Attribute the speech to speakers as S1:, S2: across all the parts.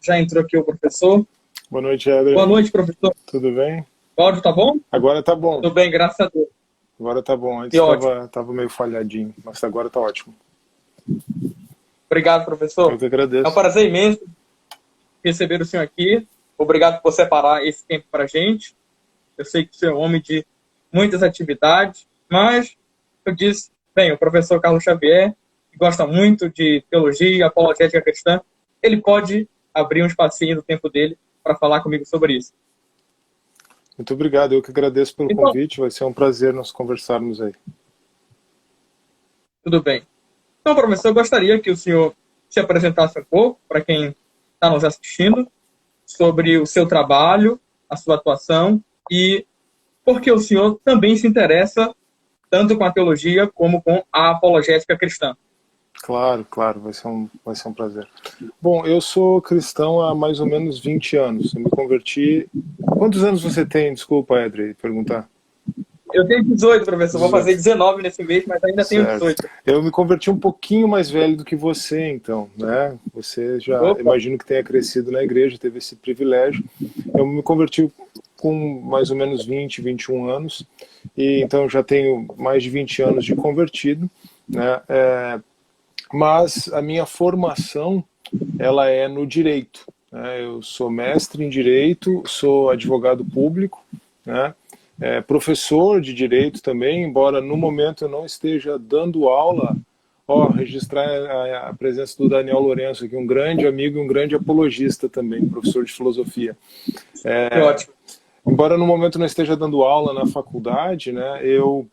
S1: Já entrou aqui o professor.
S2: Boa noite, Éder.
S1: Boa noite, professor.
S2: Tudo bem?
S1: O áudio tá bom?
S2: Agora tá bom.
S1: Tudo bem, graças a Deus.
S2: Agora tá bom. Antes tava meio falhadinho, mas agora tá ótimo.
S1: Obrigado, professor.
S2: Eu que agradeço.
S1: É um prazer imenso receber o senhor aqui. Obrigado por separar esse tempo para a gente. Eu sei que o senhor é um homem de muitas atividades, mas eu disse, bem, o professor Carlos Xavier, que gosta muito de teologia, apologética cristã, ele pode abrir um espacinho do tempo dele para falar comigo sobre isso.
S2: Muito obrigado, eu que agradeço pelo convite, vai ser um prazer nós conversarmos aí.
S1: Tudo bem. Então, professor, eu gostaria que o senhor se apresentasse um pouco para quem está nos assistindo sobre o seu trabalho, a sua atuação e porque o senhor também se interessa tanto com a teologia como com a apologética cristã.
S2: Claro, vai ser um prazer. Bom, eu sou cristão há mais ou menos 20 anos. Eu me converti... Quantos anos você tem? Desculpa, Edrei, perguntar.
S1: Eu tenho 18, professor. 18. Vou fazer 19 nesse mês, mas ainda tenho 18.
S2: Eu me converti um pouquinho mais velho do que você, então, né? Você já, imagino que tenha crescido na igreja, teve esse privilégio. Eu me converti com mais ou menos 20, 21 anos, e então já tenho mais de 20 anos de convertido, né? Mas a minha formação, ela é no direito, né? Eu sou mestre em direito, sou advogado público, né? Professor de direito também, embora no momento eu não esteja dando aula. Registrar a presença do Daniel Lourenço aqui, um grande amigo e um grande apologista também, professor de filosofia.
S1: Ótimo.
S2: Embora no momento não esteja dando aula na faculdade, né, eu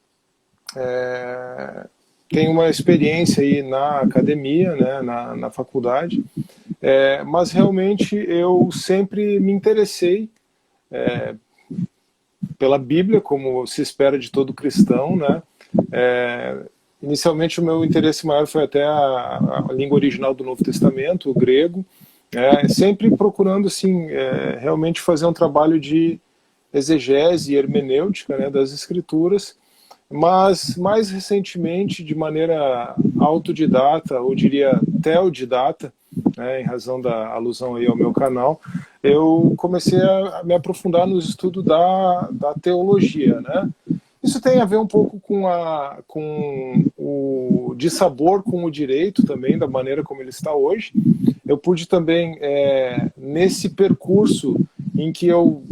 S2: tenho uma experiência aí na academia, né, na faculdade, mas realmente eu sempre me interessei pela Bíblia, como se espera de todo cristão, né? Inicialmente o meu interesse maior foi até a língua original do Novo Testamento, o grego, sempre procurando assim, realmente fazer um trabalho de exegese e hermenêutica, né, das Escrituras, mas mais recentemente, de maneira autodidata, ou diria teodidata, em razão da alusão aí ao meu canal, eu comecei a me aprofundar no estudo da teologia, né? Isso tem a ver um pouco com o dissabor com o direito também, da maneira como ele está hoje. Eu pude também, nesse percurso em que eu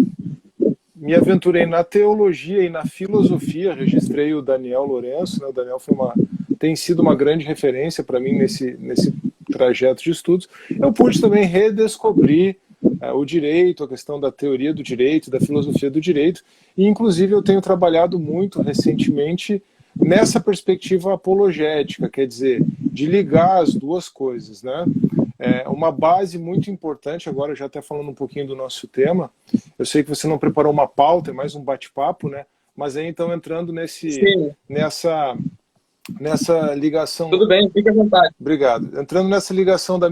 S2: me aventurei na teologia e na filosofia, registrei o Daniel Lourenço, né? O Daniel tem sido uma grande referência para mim nesse trajeto de estudos. Eu pude também redescobrir o direito, a questão da teoria do direito, da filosofia do direito, e inclusive eu tenho trabalhado muito recentemente nessa perspectiva apologética, quer dizer, de ligar as duas coisas, né? Uma base muito importante, agora já até falando um pouquinho do nosso tema, eu sei que você não preparou uma pauta, é mais um bate-papo, né? Mas aí então entrando nessa ligação...
S1: Tudo bem, fique à vontade.
S2: Obrigado. Entrando nessa ligação do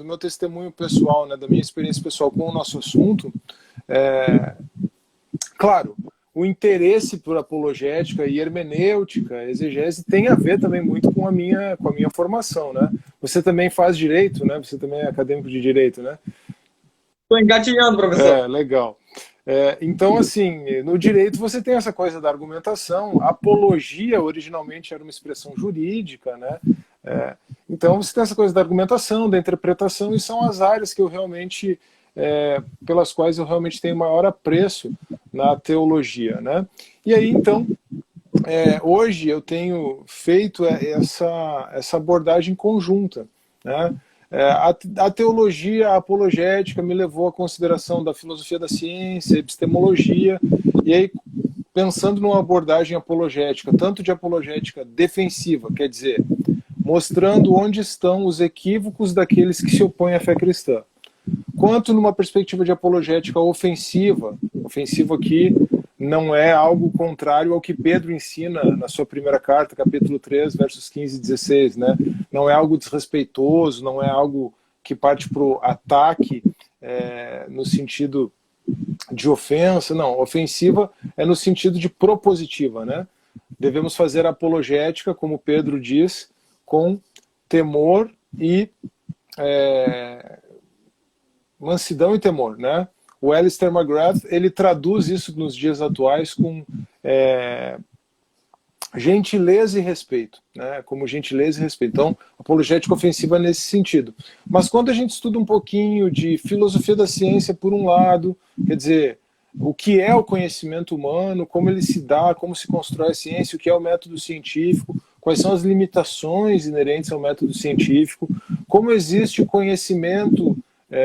S2: meu testemunho pessoal, né, da minha experiência pessoal com o nosso assunto, claro, o interesse por apologética e hermenêutica, exegese, tem a ver também muito com a minha formação, né? Você também faz direito, né? Você também é acadêmico de direito, né?
S1: Estou engatinhando, professor.
S2: Legal. Então, assim, no direito você tem essa coisa da argumentação. Apologia originalmente era uma expressão jurídica, né? Então você tem essa coisa da argumentação, da interpretação, e são as áreas que eu realmente, pelas quais eu realmente tenho maior apreço na teologia, né? E aí, então, hoje eu tenho feito essa abordagem conjunta, né? A teologia, a apologética me levou à consideração da filosofia da ciência, epistemologia, e aí pensando numa abordagem apologética, tanto de apologética defensiva, quer dizer, mostrando onde estão os equívocos daqueles que se opõem à fé cristã, quanto numa perspectiva de apologética ofensiva aqui não é algo contrário ao que Pedro ensina na sua primeira carta, capítulo 3, versos 15 e 16, né? Não é algo desrespeitoso, não é algo que parte para o ataque no sentido de ofensa, não. Ofensiva é no sentido de propositiva, né? Devemos fazer apologética, como Pedro diz, com temor e mansidão e temor, né? O Alistair McGrath, ele traduz isso nos dias atuais com gentileza e respeito, né? Como gentileza e respeito. Então, apologética ofensiva nesse sentido. Mas quando a gente estuda um pouquinho de filosofia da ciência por um lado, quer dizer, o que é o conhecimento humano, como ele se dá, como se constrói a ciência, o que é o método científico, quais são as limitações inerentes ao método científico, como existe o conhecimento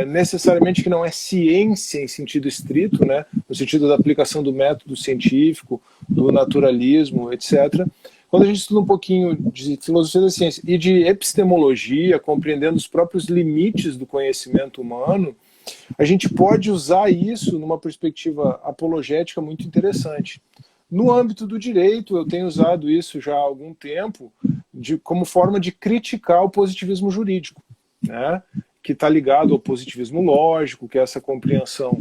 S2: necessariamente que não é ciência em sentido estrito, né, no sentido da aplicação do método científico, do naturalismo, etc. Quando a gente estuda um pouquinho de filosofia da ciência e de epistemologia, compreendendo os próprios limites do conhecimento humano, a gente pode usar isso numa perspectiva apologética muito interessante. No âmbito do direito, eu tenho usado isso já há algum tempo como forma de criticar o positivismo jurídico, né? Que está ligado ao positivismo lógico, que é essa compreensão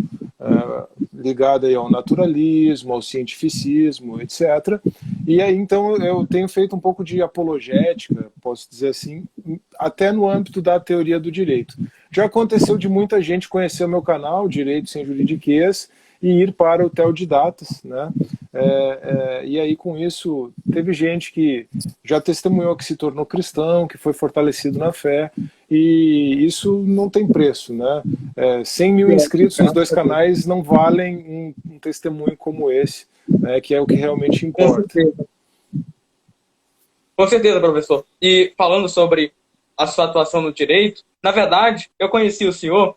S2: ligada aí ao naturalismo, ao cientificismo, etc. E aí, então, eu tenho feito um pouco de apologética, posso dizer assim, até no âmbito da teoria do direito. Já aconteceu de muita gente conhecer o meu canal, Direito Sem Juridiquês, e ir para o Teodidatas, né? E aí, com isso, teve gente que já testemunhou que se tornou cristão, que foi fortalecido na fé, e isso não tem preço, né? 100 mil inscritos nos dois canais não valem um testemunho como esse, né? Que é o que realmente importa.
S1: Com certeza, professor. E falando sobre a sua atuação no direito, na verdade, eu conheci o senhor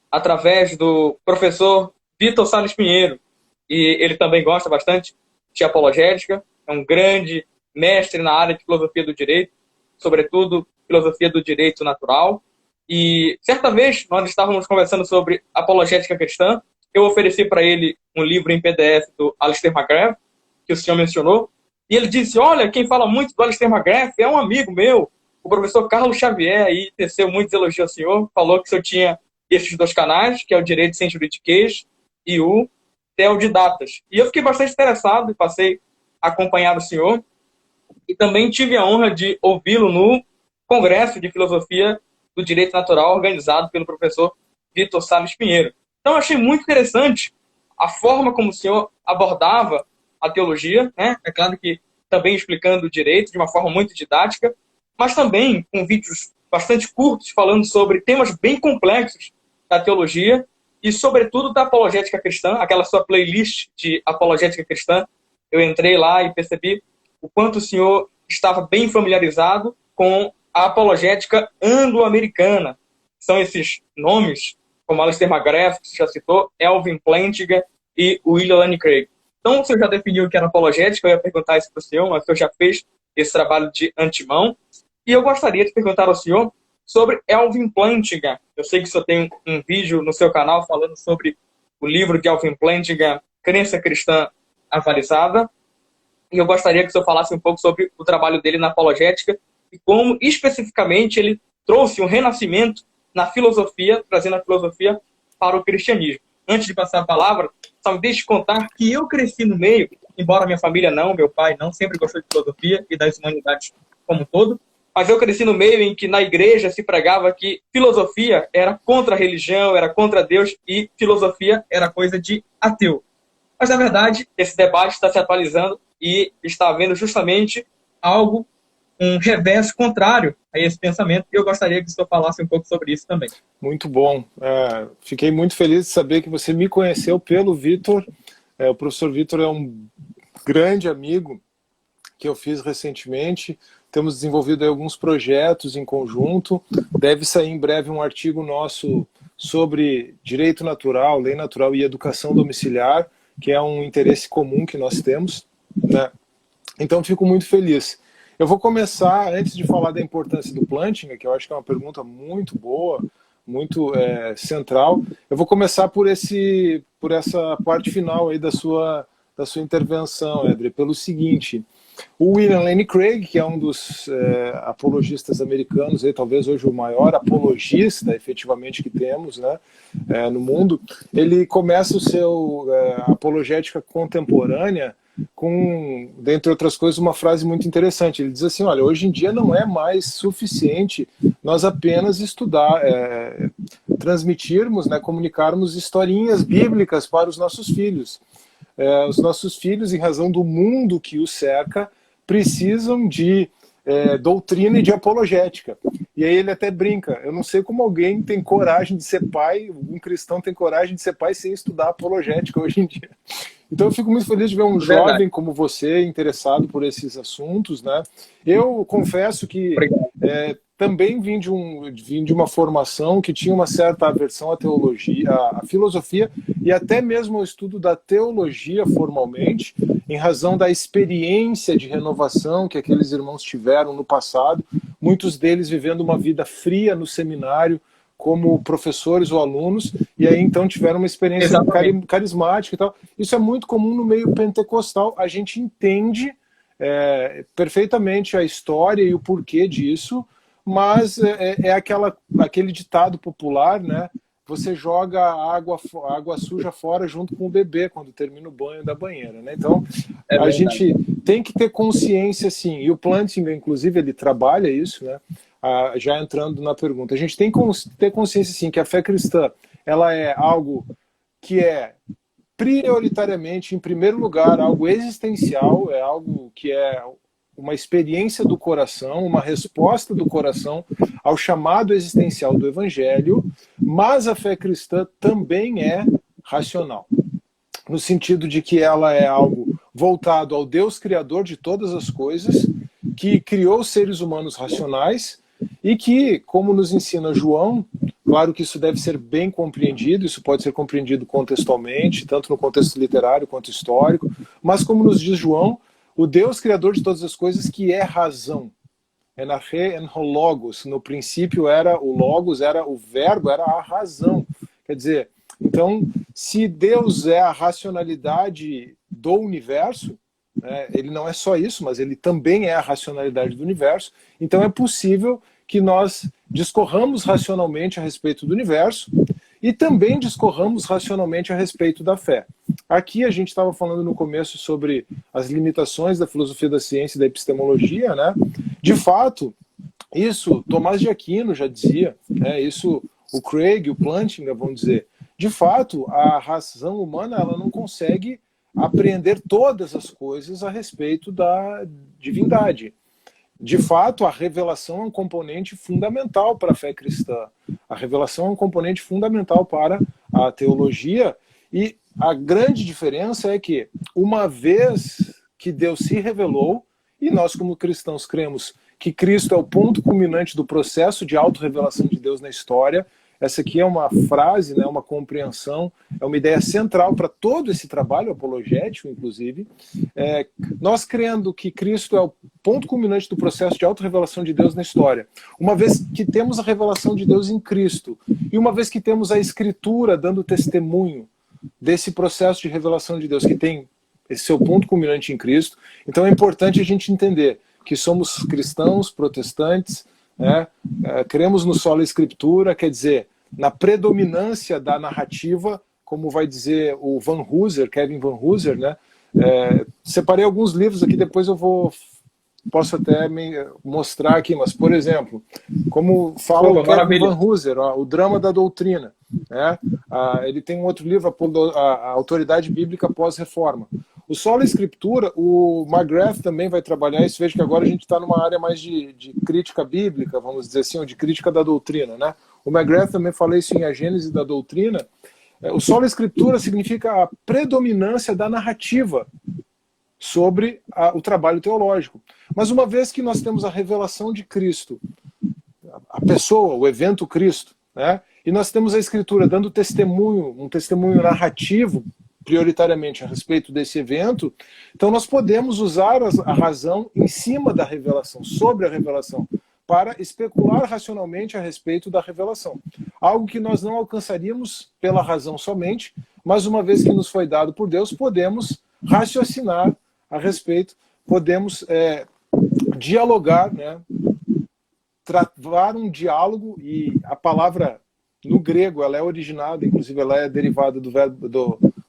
S1: através do professor Vitor Sales Pinheiro, e ele também gosta bastante de apologética, é um grande mestre na área de filosofia do direito, sobretudo filosofia do direito natural. E certa vez nós estávamos conversando sobre apologética cristã, eu ofereci para ele um livro em PDF do Alistair McGrath, que o senhor mencionou, e ele disse, olha, quem fala muito do Alistair McGrath é um amigo meu, o professor Carlos Xavier, aí teceu muitos elogios ao senhor, falou que o senhor tinha esses dois canais, que é o Direito Sem Juridiquês e o Teodidatas. E eu fiquei bastante interessado e passei a acompanhar o senhor. E também tive a honra de ouvi-lo no Congresso de Filosofia do Direito Natural, organizado pelo professor Vitor Sales Pinheiro. Então, eu achei muito interessante a forma como o senhor abordava a teologia, né? É claro que também explicando o direito de uma forma muito didática, mas também com vídeos bastante curtos falando sobre temas bem complexos da teologia e, sobretudo, da apologética cristã, aquela sua playlist de apologética cristã. Eu entrei lá e percebi o quanto o senhor estava bem familiarizado com a apologética anglo-americana. São esses nomes, como Alistair McGrath, que você já citou, Alvin Plantinga e William Lane Craig. Então, o senhor já definiu o que era apologética, eu ia perguntar isso para o senhor, mas o senhor já fez esse trabalho de antemão. E eu gostaria de perguntar ao senhor sobre Alvin Plantinga. Eu sei que o senhor tem um vídeo no seu canal falando sobre o livro de Alvin Plantinga, Crença Cristã Avalizada. E eu gostaria que o senhor falasse um pouco sobre o trabalho dele na apologética e como, especificamente, ele trouxe um renascimento na filosofia, trazendo a filosofia para o cristianismo. Antes de passar a palavra, só me deixe contar que eu cresci no meio, embora minha família não, meu pai não, sempre gostou de filosofia e das humanidades como um todo, mas eu cresci no meio em que na igreja se pregava que filosofia era contra a religião, era contra Deus e filosofia era coisa de ateu. Mas, na verdade, esse debate está se atualizando e está havendo justamente algo, um revés contrário a esse pensamento. E eu gostaria que o senhor falasse um pouco sobre isso também.
S2: Muito bom. Fiquei muito feliz de saber que você me conheceu pelo Vitor. O professor Vitor é um grande amigo que eu fiz recentemente. Temos desenvolvido aí alguns projetos em conjunto. Deve sair em breve um artigo nosso sobre direito natural, lei natural e educação domiciliar, que é um interesse comum que nós temos, né? Então, fico muito feliz. Eu vou começar, antes de falar da importância do Plantinga, que eu acho que é uma pergunta muito boa, muito central, eu vou começar por essa parte final aí da sua intervenção, Edre, pelo seguinte: o William Lane Craig, que é um dos apologistas americanos, aí, talvez hoje o maior apologista, efetivamente, que temos, né, no mundo, ele começa o seu apologética contemporânea com, dentre outras coisas, uma frase muito interessante. Ele diz assim: olha, hoje em dia não é mais suficiente nós apenas transmitirmos, né, comunicarmos historinhas bíblicas para os nossos filhos. Os nossos filhos, em razão do mundo que os cerca, precisam de doutrina e de apologética. E aí ele até brinca, eu não sei como alguém tem coragem de ser pai, um cristão tem coragem de ser pai sem estudar apologética hoje em dia. Então eu fico muito feliz de ver um jovem como você interessado por esses assuntos, né? Eu confesso que também vim de uma formação que tinha uma certa aversão à teologia, à filosofia e até mesmo ao estudo da teologia formalmente, em razão da experiência de renovação que aqueles irmãos tiveram no passado, muitos deles vivendo uma vida fria no seminário, como professores ou alunos, e aí então tiveram uma experiência carismática e tal. Isso é muito comum no meio pentecostal. A gente entende perfeitamente a história e o porquê disso, mas aquele ditado popular, né? Você joga a água suja fora junto com o bebê quando termina o banho da banheira, né? Então, a gente tem que ter consciência, sim, e o Plantinga, inclusive, ele trabalha isso, né? Já entrando na pergunta, a gente tem que ter consciência, sim, que a fé cristã, ela é algo que é prioritariamente, em primeiro lugar, algo existencial, é algo que é uma experiência do coração, uma resposta do coração ao chamado existencial do Evangelho, mas a fé cristã também é racional, no sentido de que ela é algo voltado ao Deus Criador de todas as coisas, que criou seres humanos racionais e que, como nos ensina João, claro que isso deve ser bem compreendido, isso pode ser compreendido contextualmente, tanto no contexto literário quanto histórico, mas como nos diz João, o Deus Criador de todas as coisas que é razão. Enache en logos. No princípio era o logos, era o verbo, era a razão. Quer dizer, então, se Deus é a racionalidade do universo, ele não é só isso, mas ele também é a racionalidade do universo, então é possível que nós discorramos racionalmente a respeito do universo e também discorramos racionalmente a respeito da fé. Aqui a gente estava falando no começo sobre as limitações da filosofia da ciência e da epistemologia, né? De fato, isso Tomás de Aquino já dizia, isso o Craig, o Plantinga vão dizer. De fato, a razão humana ela não consegue apreender todas as coisas a respeito da divindade. De fato, a revelação é um componente fundamental para a fé cristã. A revelação é um componente fundamental para a teologia. E a grande diferença é que, uma vez que Deus se revelou, e nós como cristãos cremos que Cristo é o ponto culminante do processo de autorrevelação de Deus na história, essa aqui é uma frase, né, uma compreensão, é uma ideia central para todo esse trabalho apologético, inclusive. Nós crendo que Cristo é o ponto culminante do processo de autorrevelação de Deus na história, uma vez que temos a revelação de Deus em Cristo, e uma vez que temos a Escritura dando testemunho desse processo de revelação de Deus, que tem esse seu ponto culminante em Cristo, então é importante a gente entender que somos cristãos, protestantes, cremos no sola escritura, quer dizer, na predominância da narrativa, como vai dizer o Van Hooser, Kevin Van Hooser, né? Separei alguns livros aqui, depois posso até mostrar aqui, mas, por exemplo, como fala o Kevin Van Hooser, O Drama da Doutrina, né? Ele tem um outro livro, a Autoridade Bíblica Pós-Reforma. O Sola Escritura, o McGrath também vai trabalhar isso. Veja que agora a gente está numa área mais de crítica bíblica, vamos dizer assim, ou de crítica da doutrina, né? O McGrath também fala isso em A Gênese da Doutrina. O Sola Escritura significa a predominância da narrativa sobre o trabalho teológico. Mas uma vez que nós temos a revelação de Cristo, a pessoa, o evento Cristo, né? E nós temos a Escritura dando testemunho, um testemunho narrativo, prioritariamente a respeito desse evento, então nós podemos usar a razão em cima da revelação, sobre a revelação, para especular racionalmente a respeito da revelação. Algo que nós não alcançaríamos pela razão somente, mas uma vez que nos foi dado por Deus, podemos raciocinar a respeito, podemos dialogar, né? Travar um diálogo, e a palavra no grego ela é originada, inclusive ela é derivada do verbo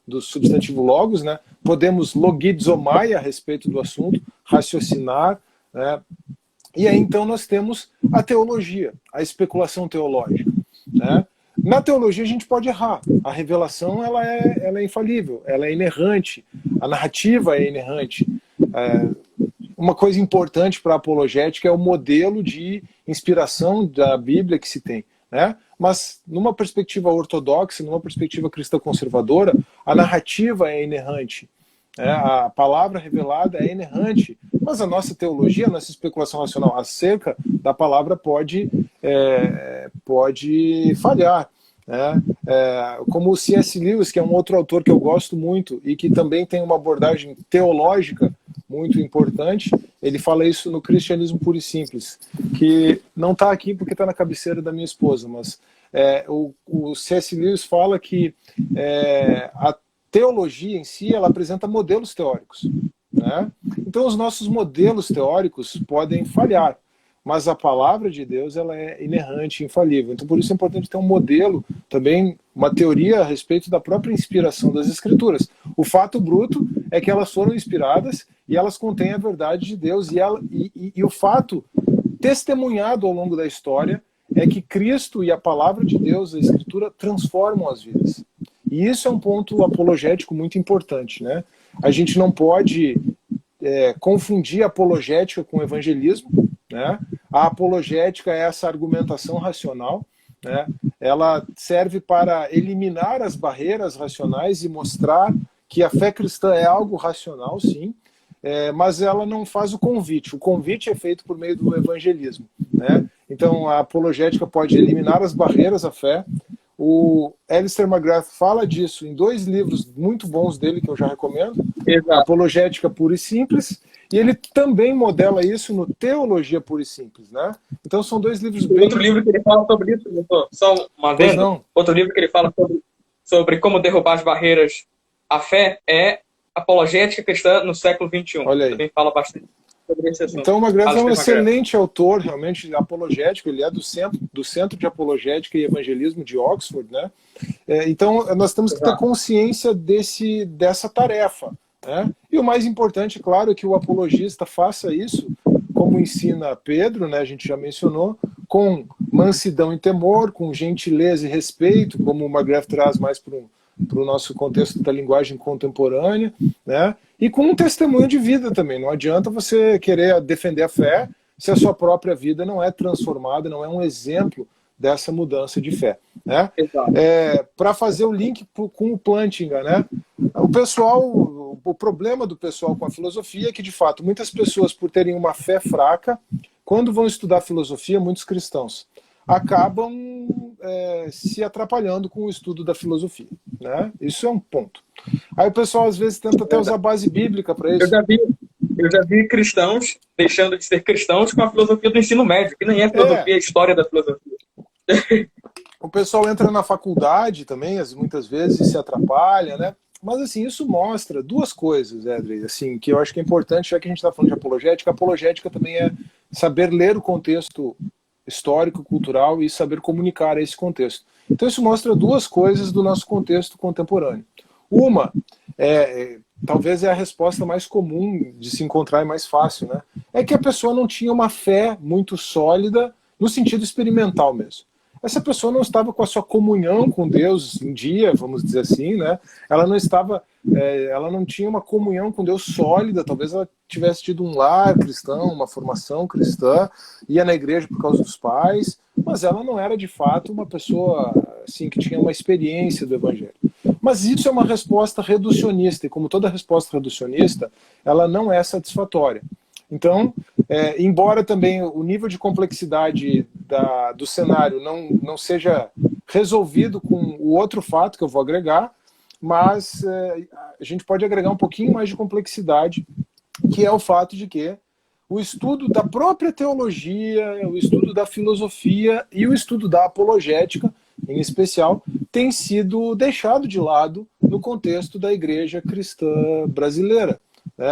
S2: do substantivo logos, né? Podemos logizomai a respeito do assunto, raciocinar, né? E aí então nós temos a teologia, a especulação teológica, né? Na teologia a gente pode errar. A revelação ela é infalível, ela é inerrante, a narrativa é inerrante. Uma coisa importante para a apologética é o modelo de inspiração da Bíblia que se tem, né? Mas numa perspectiva ortodoxa, numa perspectiva cristã conservadora, a narrativa é inerrante. A palavra revelada é inerrante, mas a nossa teologia, a nossa especulação racional acerca da palavra pode falhar. Como o C.S. Lewis, que é um outro autor que eu gosto muito e que também tem uma abordagem teológica muito importante, ele fala isso no Cristianismo Puro e Simples, que não está aqui porque está na cabeceira da minha esposa, mas o C.S. Lewis fala que a teologia em si, ela apresenta modelos teóricos, né? Então os nossos modelos teóricos podem falhar, mas a palavra de Deus, ela é inerrante, infalível. Então por isso é importante ter um modelo, também uma teoria a respeito da própria inspiração das Escrituras. O fato bruto é que elas foram inspiradas e elas contêm a verdade de Deus, e o fato testemunhado ao longo da história é que Cristo e a palavra de Deus, a Escritura, transformam as vidas. E isso é um ponto apologético muito importante, né? A gente não pode confundir apologética com evangelismo, né? A apologética é essa argumentação racional, né? Ela serve para eliminar as barreiras racionais e mostrar que a fé cristã é algo racional, sim, mas ela não faz o convite. O convite é feito por meio do evangelismo, né? Então a apologética pode eliminar as barreiras à fé. O Alistair McGrath fala disso em 2 livros muito bons dele, que eu já recomendo. Exato. Apologética Pura e Simples. E ele também modela isso no Teologia Pura e Simples, né? Então são 2 livros bem...
S1: Outro livro que ele fala sobre isso, doutor, só uma vez. Outro livro que ele fala sobre como derrubar as barreiras à fé é Apologética Cristã no século XXI.
S2: Olha aí.
S1: Também fala bastante sobre esse assunto.
S2: Então o McGrath é um excelente autor, realmente apologético, ele é do Centro de Apologética e Evangelismo de Oxford, né? Então nós temos que ter consciência dessa tarefa, né? E o mais importante, claro, é que o apologista faça isso, como ensina Pedro, né? A gente já mencionou, com mansidão e temor, com gentileza e respeito, como o McGrath traz mais para o nosso contexto da linguagem contemporânea, né? E com um testemunho de vida também. Não adianta você querer defender a fé se a sua própria vida não é transformada, não é um exemplo dessa mudança de fé, né? Para fazer o link com o Plantinga, né? O problema do pessoal com a filosofia é que, de fato, muitas pessoas, por terem uma fé fraca, quando vão estudar filosofia, muitos cristãos acabam se atrapalhando com o estudo da filosofia, né? Isso é um ponto. Aí o pessoal às vezes tenta até usar base bíblica para isso.
S1: Eu já vi cristãos deixando de ser cristãos com a filosofia do ensino médio, que nem é filosofia, é história da filosofia.
S2: O pessoal entra na faculdade também, muitas vezes, e se atrapalha, né? Mas assim, isso mostra 2 coisas, Edrey, assim, que eu acho que é importante, já que a gente está falando de apologética. A apologética também é saber ler o contexto histórico, cultural e saber comunicar esse contexto. Então isso mostra 2 coisas do nosso contexto contemporâneo. Uma, talvez é a resposta mais comum de se encontrar e mais fácil, né? É que a pessoa não tinha uma fé muito sólida no sentido experimental mesmo. Essa pessoa não estava com a sua comunhão com Deus em dia, vamos dizer assim, né? Ela não tinha uma comunhão com Deus sólida. Talvez ela tivesse tido um lar cristão, uma formação cristã, ia na igreja por causa dos pais, mas ela não era de fato uma pessoa assim que tinha uma experiência do evangelho. Mas isso é uma resposta reducionista, e como toda resposta reducionista, ela não é satisfatória. Então, embora também o nível de complexidade do cenário não seja resolvido com o outro fato que eu vou agregar, mas a gente pode agregar um pouquinho mais de complexidade, que é o fato de que o estudo da própria teologia, o estudo da filosofia e o estudo da apologética, em especial, tem sido deixado de lado no contexto da igreja cristã brasileira.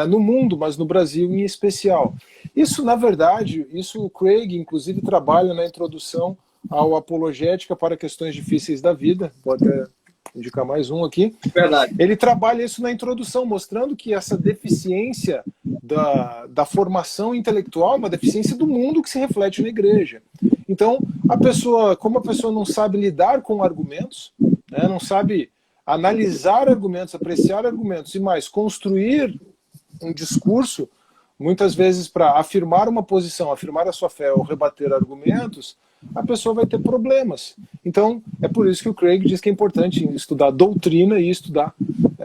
S2: No mundo, mas no Brasil em especial. Isso, na verdade, o Craig, inclusive, trabalha na introdução ao Apologética para Questões Difíceis da Vida. Vou até indicar mais um aqui.
S1: Verdade.
S2: Ele trabalha isso na introdução, mostrando que essa deficiência da formação intelectual é uma deficiência do mundo que se reflete na igreja. Então, como a pessoa não sabe lidar com argumentos, né, não sabe analisar argumentos, apreciar argumentos e mais construir um discurso, muitas vezes para afirmar uma posição, afirmar a sua fé ou rebater argumentos, a pessoa vai ter problemas. Então, é por isso que o Craig diz que é importante estudar doutrina e estudar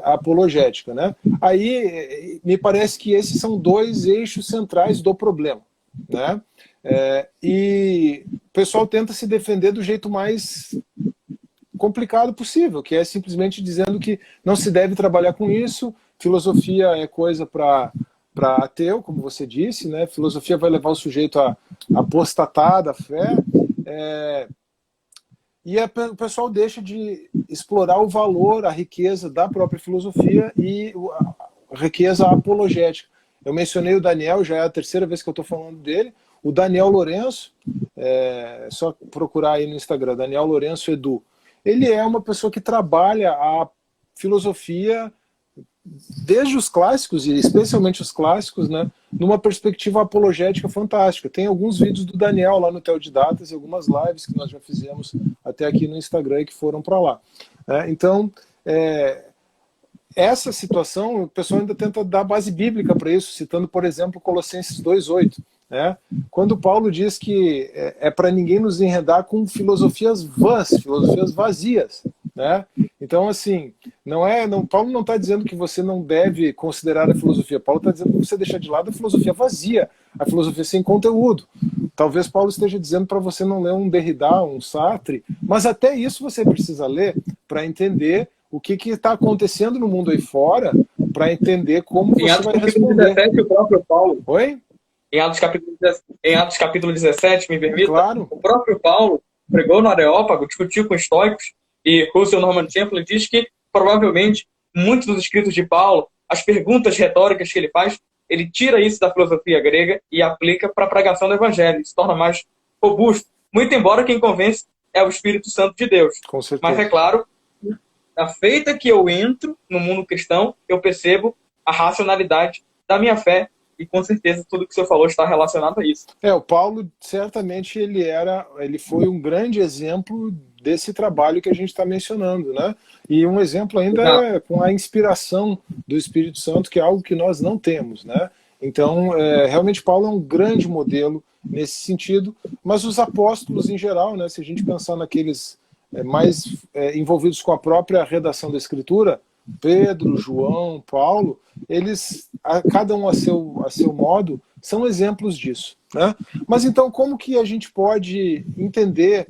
S2: apologética, né? Aí, me parece que esses são dois eixos centrais do problema, né? E o pessoal tenta se defender do jeito mais complicado possível, que é simplesmente dizendo que não se deve trabalhar com isso, filosofia é coisa para ateu, como você disse, né? Filosofia vai levar o sujeito a apostatar da fé, e o pessoal deixa de explorar o valor, a riqueza da própria filosofia e a riqueza apologética. Eu mencionei o Daniel, já é a terceira vez que eu estou falando dele. O Daniel Lourenço, é só procurar aí no Instagram, Daniel Lourenço Edu. Ele é uma pessoa que trabalha a filosofia desde os clássicos, e especialmente os clássicos, né, numa perspectiva apologética fantástica. Tem alguns vídeos do Daniel lá no Teodidatas e algumas lives que nós já fizemos até aqui no Instagram e que foram para lá. Então, essa situação, o pessoal ainda tenta dar base bíblica para isso, citando, por exemplo, Colossenses 2:8. Né? Quando Paulo diz que é para ninguém nos enredar com filosofias vãs, filosofias vazias. Né? Então, assim, Paulo não está dizendo que você não deve considerar a filosofia. Paulo está dizendo que você deixar de lado a filosofia vazia, a filosofia sem conteúdo. Talvez Paulo esteja dizendo para você não ler um Derrida, um Sartre, mas até isso você precisa ler para entender o que está acontecendo no mundo aí fora, para entender como você vai responder.
S1: 17, o próprio Paulo.
S2: Oi?
S1: Em Atos capítulo 17, me permita,
S2: claro.
S1: O próprio Paulo pregou no Areópago, discutiu com estoicos, e Russell Norman Temple diz que, provavelmente, muitos dos escritos de Paulo, as perguntas retóricas que ele faz, ele tira isso da filosofia grega e aplica para a pregação do Evangelho, se torna mais robusto. Muito embora quem convence é o Espírito Santo de Deus.
S2: Com certeza.
S1: Mas é claro, na feita que eu entro no mundo cristão, eu percebo a racionalidade da minha fé, e com certeza tudo que o senhor falou está relacionado a isso.
S2: O Paulo, certamente, ele foi um grande exemplo desse trabalho que a gente está mencionando, né? E um exemplo ainda é com a inspiração do Espírito Santo, que é algo que nós não temos, né? Então, realmente, Paulo é um grande modelo nesse sentido, mas os apóstolos em geral, né? Se a gente pensar naqueles mais envolvidos com a própria redação da Escritura, Pedro, João, Paulo, eles, cada um a seu modo, são exemplos disso. Né? Mas então, como que a gente pode entender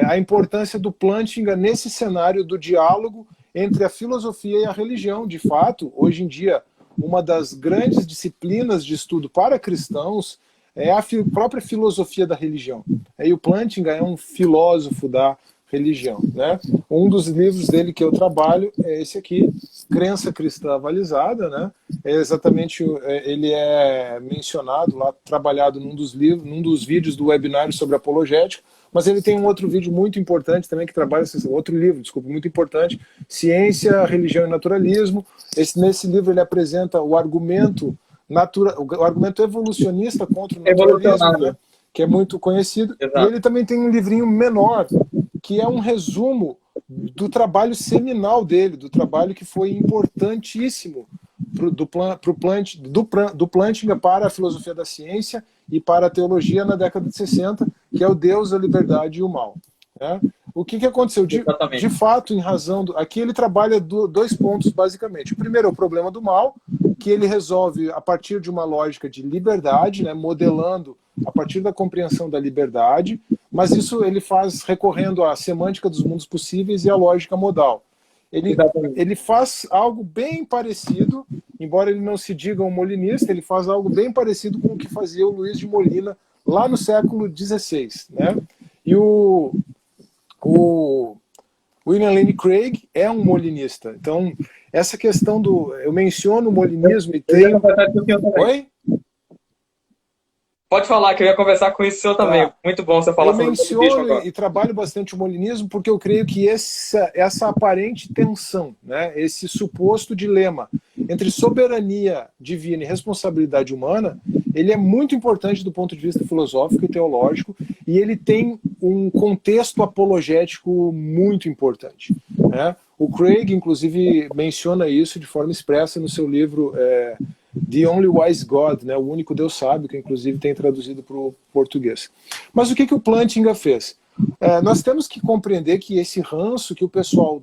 S2: a importância do Plantinga nesse cenário do diálogo entre a filosofia e a religião? De fato, hoje em dia, uma das grandes disciplinas de estudo para cristãos é a própria filosofia da religião. E o Plantinga é um filósofo da religião. Né? Um dos livros dele que eu trabalho é esse aqui, Crença Cristã Avalizada. Né? Ele é mencionado lá, trabalhado num dos vídeos do webinário sobre apologética, mas ele tem um outro vídeo muito importante também que trabalha, outro livro, desculpa, muito importante, Ciência, Religião e Naturalismo. Nesse livro ele apresenta o argumento evolucionista contra o naturalismo, né? Que é muito conhecido. Exato. E ele também tem um livrinho menor, que é um resumo do trabalho seminal dele, do trabalho que foi importantíssimo do Plantinga para a filosofia da ciência e para a teologia na década de 60, que é o Deus, a Liberdade e o Mal. Né? O que aconteceu? De fato, em razão aqui ele trabalha dois pontos, basicamente. O primeiro é o problema do mal, que ele resolve a partir de uma lógica de liberdade, né, modelando a partir da compreensão da liberdade, mas isso ele faz recorrendo à semântica dos mundos possíveis e à lógica modal. Ele faz algo bem parecido, embora ele não se diga um molinista, ele faz algo bem parecido com o que fazia o Luiz de Molina lá no século XVI. Né? E o William Lane Craig é um molinista. Então, essa questão eu menciono o molinismo e tem... Oi?
S1: Pode falar, que eu ia conversar com isso o senhor também. Muito bom você falar sobre o molinismo.
S2: Eu menciono e trabalho bastante o molinismo porque eu creio que essa aparente tensão, né, esse suposto dilema entre soberania divina e responsabilidade humana, ele é muito importante do ponto de vista filosófico e teológico, e ele tem um contexto apologético muito importante, né? O Craig, inclusive, menciona isso de forma expressa no seu livro The Only Wise God, né? O Único Deus Sábio, que inclusive tem traduzido para o português. Mas o que o Plantinga fez? Nós temos que compreender que esse ranço que o pessoal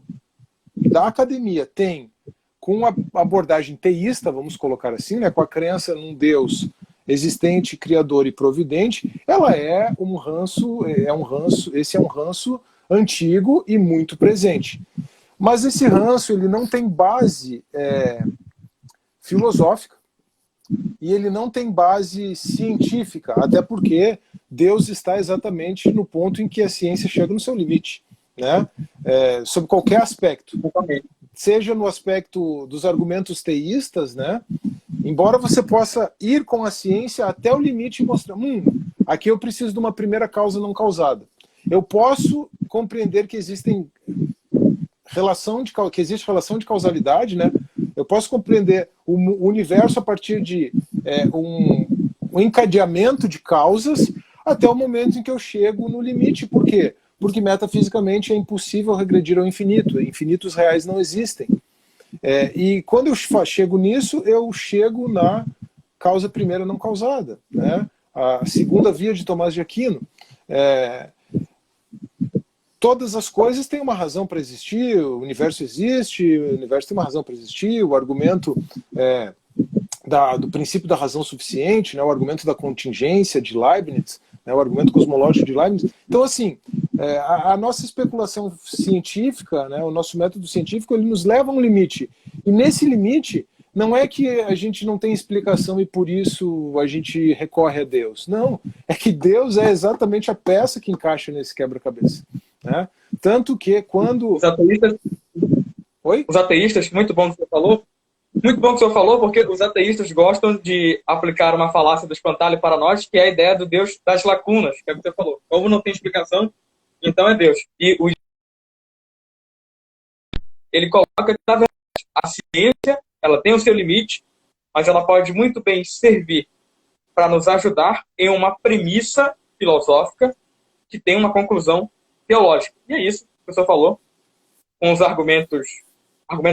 S2: da academia tem com a abordagem teísta, vamos colocar assim, né? Com a crença num Deus existente, criador e providente, ela é um ranço, esse é um ranço antigo e muito presente. Mas esse ranço ele não tem base filosófica e ele não tem base científica, até porque Deus está exatamente no ponto em que a ciência chega no seu limite, né? Sob qualquer aspecto. Seja no aspecto dos argumentos teístas, né? Embora você possa ir com a ciência até o limite e mostrar, aqui eu preciso de uma primeira causa não causada. Eu posso compreender que existe relação de causalidade, né? Eu posso compreender o universo a partir de um encadeamento de causas até o momento em que eu chego no limite. Por quê? Porque metafisicamente é impossível regredir ao infinito. Infinitos reais não existem. E quando eu chego nisso, eu chego na causa primeira não causada, né? A segunda via de Tomás de Aquino. Todas as coisas têm uma razão para existir, o universo existe, o universo tem uma razão para existir, o argumento do princípio da razão suficiente, né, o argumento da contingência de Leibniz, né, o argumento cosmológico de Leibniz. Então, assim, a nossa especulação científica, né, o nosso método científico, ele nos leva a um limite. E nesse limite, não é que a gente não tem explicação e por isso a gente recorre a Deus. Não, é que Deus é exatamente a peça que encaixa nesse quebra-cabeça. Né? Tanto que quando...
S1: Os ateístas, muito bom que você falou. Muito bom que o senhor falou, porque os ateístas gostam de aplicar uma falácia do espantalho para nós, que é a ideia do Deus das lacunas, que é o que você falou. Como não tem explicação, então é Deus. E ele coloca que, na verdade, a ciência ela tem o seu limite, mas ela pode muito bem servir para nos ajudar em uma premissa filosófica que tem uma conclusão teológica. E é isso que o senhor falou, com os argumento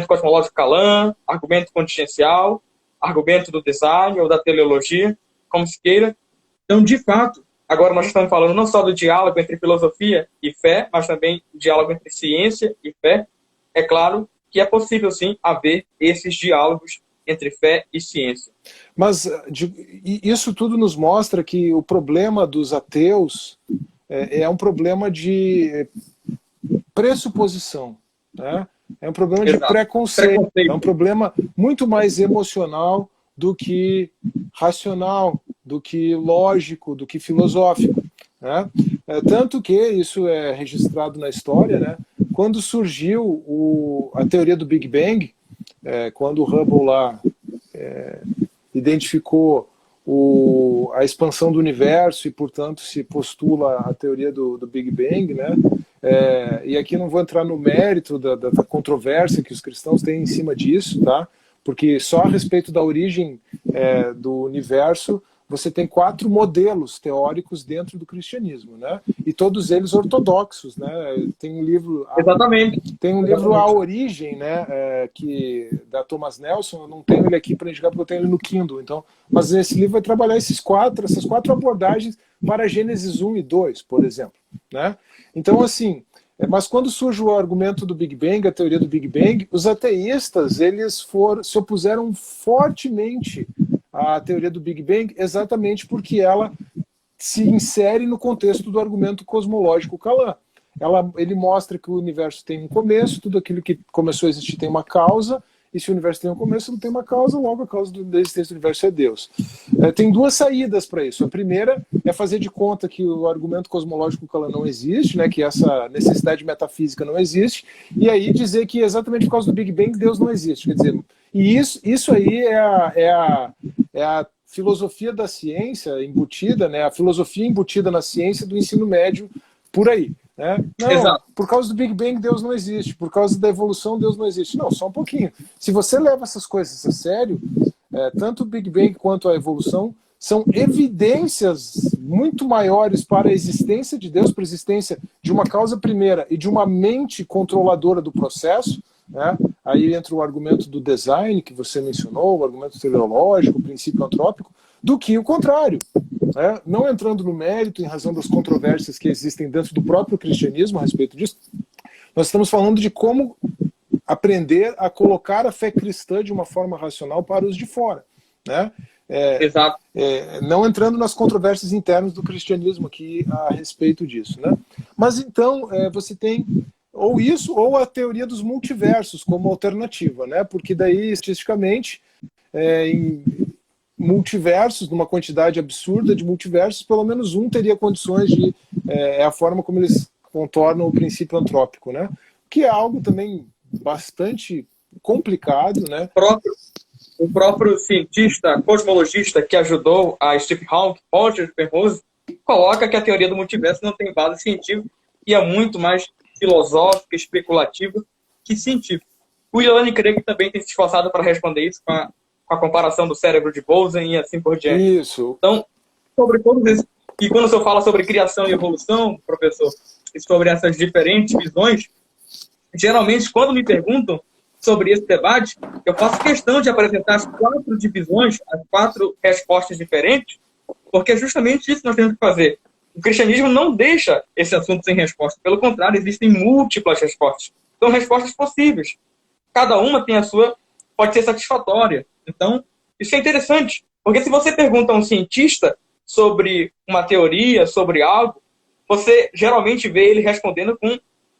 S1: cosmológico Kalam, argumento contingencial, argumento do design ou da teleologia, como se queira. Então, de fato, agora nós estamos falando não só do diálogo entre filosofia e fé, mas também do diálogo entre ciência e fé. É claro que é possível, sim, haver esses diálogos entre fé e ciência.
S2: Mas isso tudo nos mostra que o problema dos ateus é um problema de pressuposição, né? É um problema de preconceito, é um problema muito mais emocional do que racional, do que lógico, do que filosófico, né? Tanto que isso é registrado na história, né? Quando surgiu a teoria do Big Bang, quando o Hubble lá identificou a expansão do universo e, portanto, se postula a teoria do Big Bang, né? E aqui não vou entrar no mérito da controvérsia que os cristãos têm em cima disso, tá? Porque só a respeito da origem do universo você tem 4 modelos teóricos dentro do cristianismo, né? E todos eles ortodoxos, né? Tem um livro...
S1: Exatamente.
S2: Tem um livro A Origem, né? Da Thomas Nelson. Eu não tenho ele aqui para indicar porque eu tenho ele no Kindle. Então, mas esse livro vai trabalhar essas quatro abordagens para Gênesis 1 e 2, por exemplo, né? Então, assim... Mas quando surge o argumento do Big Bang, a teoria do Big Bang, os ateístas eles se opuseram fortemente à teoria do Big Bang, exatamente porque ela se insere no contexto do argumento cosmológico Kalam. Ele mostra que o universo tem um começo, tudo aquilo que começou a existir tem uma causa, e se o universo tem um começo, não tem uma causa, logo a causa da existência do universo é Deus. Tem 2 saídas para isso. A primeira é fazer de conta que o argumento cosmológico Kalam não existe, né, que essa necessidade metafísica não existe, e aí dizer que exatamente por causa do Big Bang Deus não existe. Quer dizer, e isso aí é a filosofia da ciência embutida, né, a filosofia embutida na ciência do ensino médio por aí. Né? Não, exato. Por causa do Big Bang Deus não existe, por causa da evolução Deus não existe. Não, só um pouquinho. Se você leva essas coisas a sério, tanto o Big Bang quanto a evolução são evidências muito maiores para a existência de Deus, para a existência de uma causa primeira e de uma mente controladora do processo, né? Aí entra o argumento do design, que você mencionou, o argumento teleológico, o princípio antrópico, do que o contrário. Né? Não entrando no mérito, em razão das controvérsias que existem dentro do próprio cristianismo a respeito disso, nós estamos falando de como aprender a colocar a fé cristã de uma forma racional para os de fora. Né?
S1: Exato.
S2: Não entrando nas controvérsias internas do cristianismo aqui a respeito disso. Né? Mas então, você tem ou isso, ou a teoria dos multiversos como alternativa, né? Porque daí, estatisticamente, em multiversos, numa quantidade absurda de multiversos, pelo menos um teria condições de... a forma como eles contornam o princípio antrópico, né? Que é algo também bastante complicado, né?
S1: O próprio cientista, cosmologista que ajudou a Stephen Hawking, Roger Penrose, coloca que a teoria do multiverso não tem base científica e é muito mais filosófica, especulativa que científica. O Ilan Craig também tem se esforçado para responder isso com a comparação do cérebro de Boltzmann e assim por diante.
S2: Isso.
S1: Então, sobre tudo isso, e quando o senhor fala sobre criação e evolução, professor, e sobre essas diferentes visões, geralmente, quando me perguntam sobre esse debate, eu faço questão de apresentar as 4 divisões, as 4 respostas diferentes, porque é justamente isso que nós temos que fazer. O cristianismo não deixa esse assunto sem resposta. Pelo contrário, existem múltiplas respostas. São respostas possíveis. Cada uma tem a sua, pode ser satisfatória. Então, isso é interessante. Porque se você pergunta a um cientista sobre uma teoria, sobre algo, você geralmente vê ele respondendo com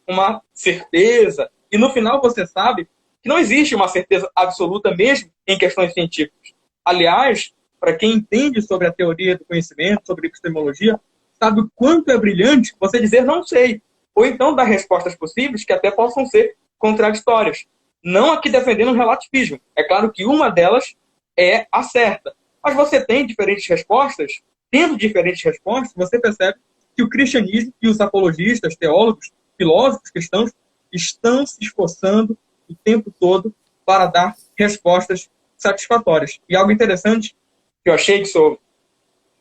S1: uma certeza. E no final você sabe que não existe uma certeza absoluta mesmo em questões científicas. Aliás, para quem entende sobre a teoria do conhecimento, sobre epistemologia, sabe o quanto é brilhante você dizer não sei. Ou então dar respostas possíveis que até possam ser contraditórias. Não aqui defendendo o relativismo. É claro que uma delas é a certa. Mas você tem diferentes respostas. Tendo diferentes respostas, você percebe que o cristianismo e os apologistas, teólogos, filósofos cristãos estão se esforçando o tempo todo para dar respostas satisfatórias. E algo interessante que eu achei que o senhor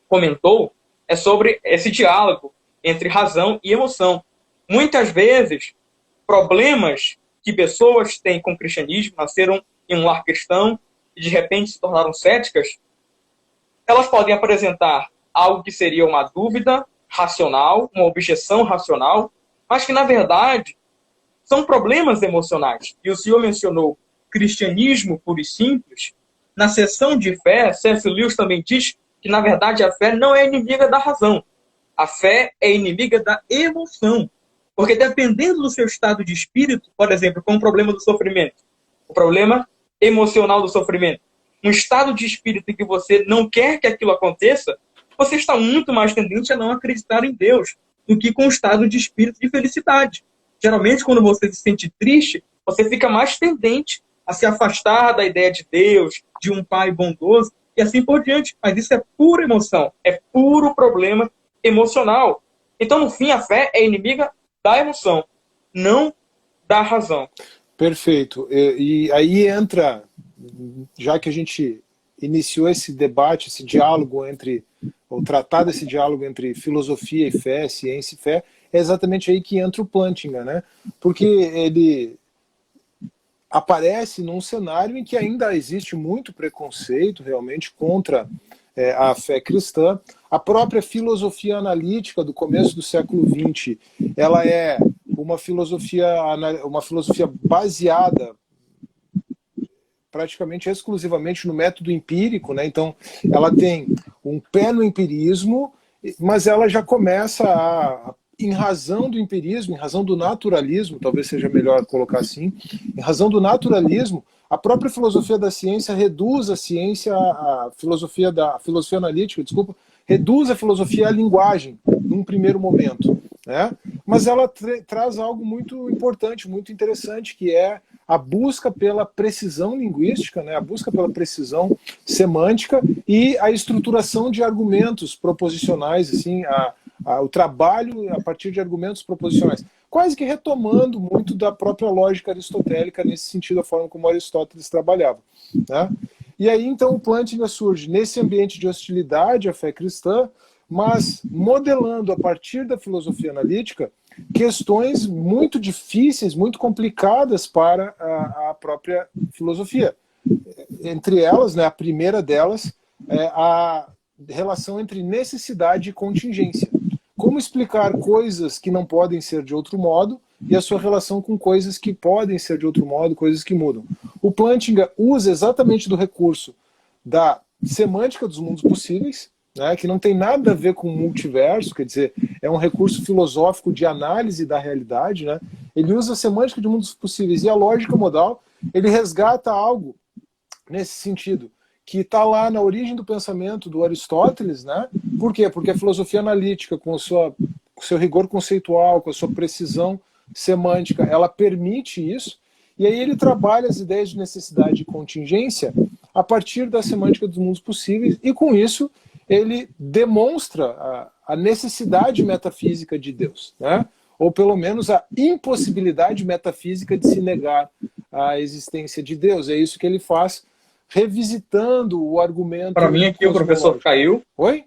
S1: comentou é sobre esse diálogo entre razão e emoção. Muitas vezes, problemas que pessoas têm com o cristianismo, nasceram em um lar cristão e de repente se tornaram céticas, elas podem apresentar algo que seria uma dúvida racional, uma objeção racional, mas que, na verdade, são problemas emocionais. E o senhor mencionou cristianismo puro e simples. Na seção de fé, C.S. Lewis também diz que, na verdade, a fé não é inimiga da razão. A fé é inimiga da emoção. Porque dependendo do seu estado de espírito, por exemplo, com o problema do sofrimento, o problema emocional do sofrimento, um estado de espírito em que você não quer que aquilo aconteça, você está muito mais tendente a não acreditar em Deus do que com o estado de espírito de felicidade. Geralmente, quando você se sente triste, você fica mais tendente a se afastar da ideia de Deus, de um pai bondoso, e assim por diante. Mas isso é pura emoção, é puro problema emocional. Então, no fim, a fé é inimiga da emoção, não da razão.
S2: Perfeito. E aí entra, já que a gente iniciou esse debate, esse diálogo entre, ou tratado esse diálogo entre filosofia e fé, ciência e fé, é exatamente aí que entra o Plantinga, né? Porque ele aparece num cenário em que ainda existe muito preconceito realmente contra a fé cristã. A própria filosofia analítica do começo do século XX, ela é uma filosofia baseada praticamente exclusivamente no método empírico, né? Então, ela tem um pé no empirismo, mas ela já começa em razão do empirismo, em razão do naturalismo, talvez seja melhor colocar assim, em razão do naturalismo, a própria filosofia da ciência reduz a ciência, a filosofia analítica, desculpa, reduz a filosofia à linguagem, num primeiro momento, né? Mas ela traz algo muito importante, muito interessante, que é a busca pela precisão linguística, né? A busca pela precisão semântica e a estruturação de argumentos proposicionais, assim, o trabalho a partir de argumentos proposicionais, quase que retomando muito da própria lógica aristotélica nesse sentido, a forma como Aristóteles trabalhava, né? E aí, então, o Plantinga surge nesse ambiente de hostilidade à fé cristã, mas modelando a partir da filosofia analítica questões muito difíceis, muito complicadas para a própria filosofia. Entre elas, né, a primeira delas é a relação entre necessidade e contingência. Como explicar coisas que não podem ser de outro modo e a sua relação com coisas que podem ser de outro modo, coisas que mudam. O Plantinga usa exatamente do recurso da semântica dos mundos possíveis, né, que não tem nada a ver com o multiverso, quer dizer, é um recurso filosófico de análise da realidade, né? Ele usa a semântica de mundos possíveis e a lógica modal, ele resgata algo nesse sentido, que está lá na origem do pensamento do Aristóteles, né? Por quê? Porque a filosofia analítica, com o seu rigor conceitual, com a sua precisão semântica, ela permite isso, e aí ele trabalha as ideias de necessidade e contingência a partir da semântica dos mundos possíveis, e com isso ele demonstra a necessidade metafísica de Deus, né? Ou pelo menos a impossibilidade metafísica de se negar a existência de Deus. É isso que ele faz, revisitando o argumento.
S1: Para mim aqui o professor caiu.
S2: Oi?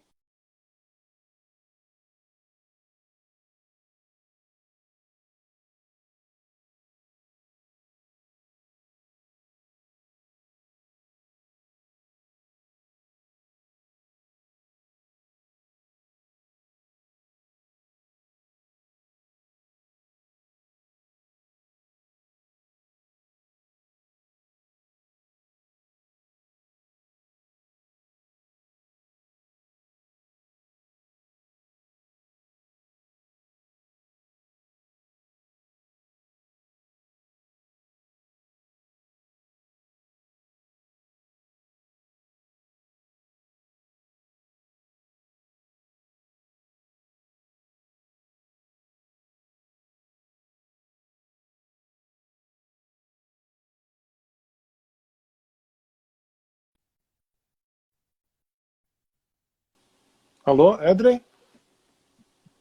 S2: Alô, Edrey?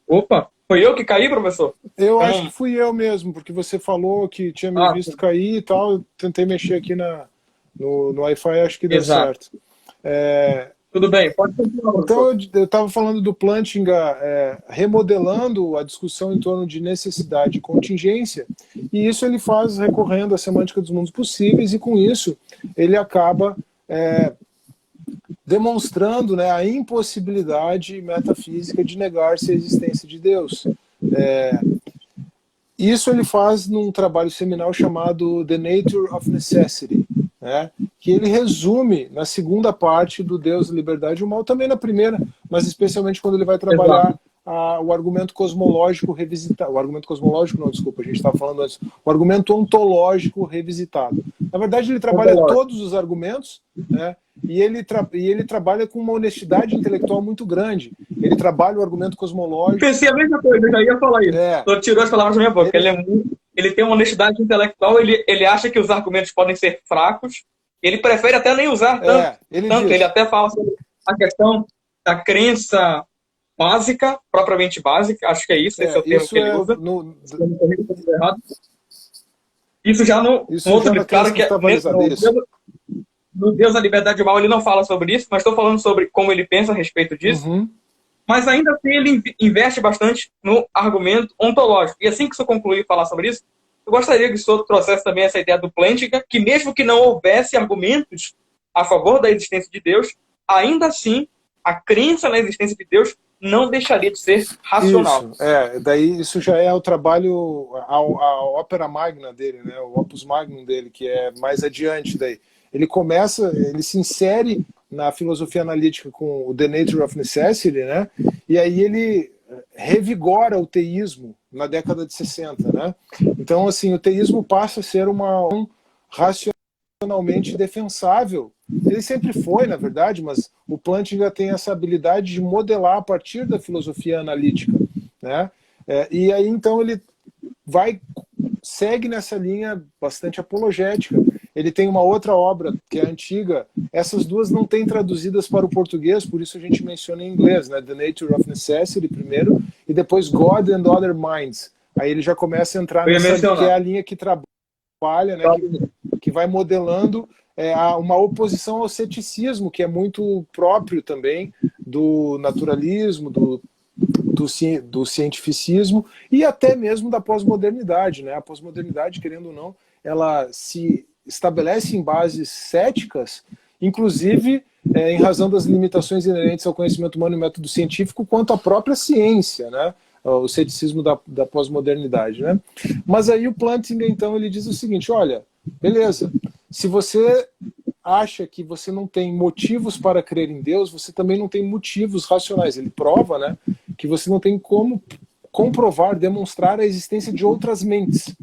S1: Opa, foi eu que caí, professor?
S2: Eu acho que fui eu mesmo, porque você falou que tinha me visto cair e tal. Eu tentei mexer aqui no Wi-Fi, acho que deu certo.
S1: Tudo bem, pode continuar.
S2: Então, eu estava falando do Plantinga remodelando a discussão em torno de necessidade e contingência, e isso ele faz recorrendo à semântica dos mundos possíveis, e com isso ele acaba demonstrando, né, a impossibilidade metafísica de negar-se a existência de Deus. Isso ele faz num trabalho seminal chamado The Nature of Necessity, né, que ele resume na segunda parte do Deus, a Liberdade e o Mal, também na primeira, mas especialmente quando ele vai trabalhar o argumento cosmológico revisitado. O argumento cosmológico, não, desculpa, a gente estava falando antes. O argumento ontológico revisitado. Na verdade, ele trabalha todos os argumentos, né, e ele trabalha com uma honestidade intelectual muito grande. Ele trabalha o argumento cosmológico.
S1: Pensei a mesma coisa, eu já ia falar isso. Tu tirou as palavras da minha boca. Ele tem uma honestidade intelectual, ele acha que os argumentos podem ser fracos, ele prefere até nem usar tanto. Ele até fala sobre a questão da crença básica, propriamente básica, acho que é isso, esse é o termo que ele usa. Isso já no outro livro, claro que no Deus, a Liberdade e o Mal, ele não fala sobre isso, mas estou falando sobre como ele pensa a respeito disso. Mas ainda assim ele investe bastante no argumento ontológico. E assim que eu concluir falar sobre isso, eu gostaria que o senhor trouxesse também essa ideia do Plantinga, que mesmo que não houvesse argumentos a favor da existência de Deus, ainda assim a crença na existência de Deus não deixaria de ser racional.
S2: Isso, daí isso já é o trabalho, a ópera magna dele, né, o opus magnum dele, que é mais adiante daí. Ele se insere na filosofia analítica com o The Nature of Necessity, né, e aí ele revigora o teísmo na década de 60, né. Então, assim, o teísmo passa a ser um racionalmente defensável. Ele sempre foi, na verdade, mas o Plantinga tem essa habilidade de modelar a partir da filosofia analítica, né? E aí, então, ele segue nessa linha bastante apologética. Ele tem uma outra obra, que é antiga. Essas duas não têm traduzidas para o português, por isso a gente menciona em inglês, né? The Nature of Necessity, primeiro, e depois God and Other Minds. Aí ele já começa a entrar nessa, que é a linha que trabalha, né? Que vai modelando há uma oposição ao ceticismo, que é muito próprio também do naturalismo, do cientificismo e até mesmo da pós-modernidade, né? A pós-modernidade, querendo ou não, ela se estabelece em bases céticas, inclusive em razão das limitações inerentes ao conhecimento humano e método científico, quanto à própria ciência, né? O ceticismo da pós-modernidade, né? Mas aí o Plantinga, então, ele diz o seguinte: olha, beleza, se você acha que você não tem motivos para crer em Deus, você também não tem motivos racionais. Ele prova, né, que você não tem como comprovar, demonstrar a existência de outras mentes.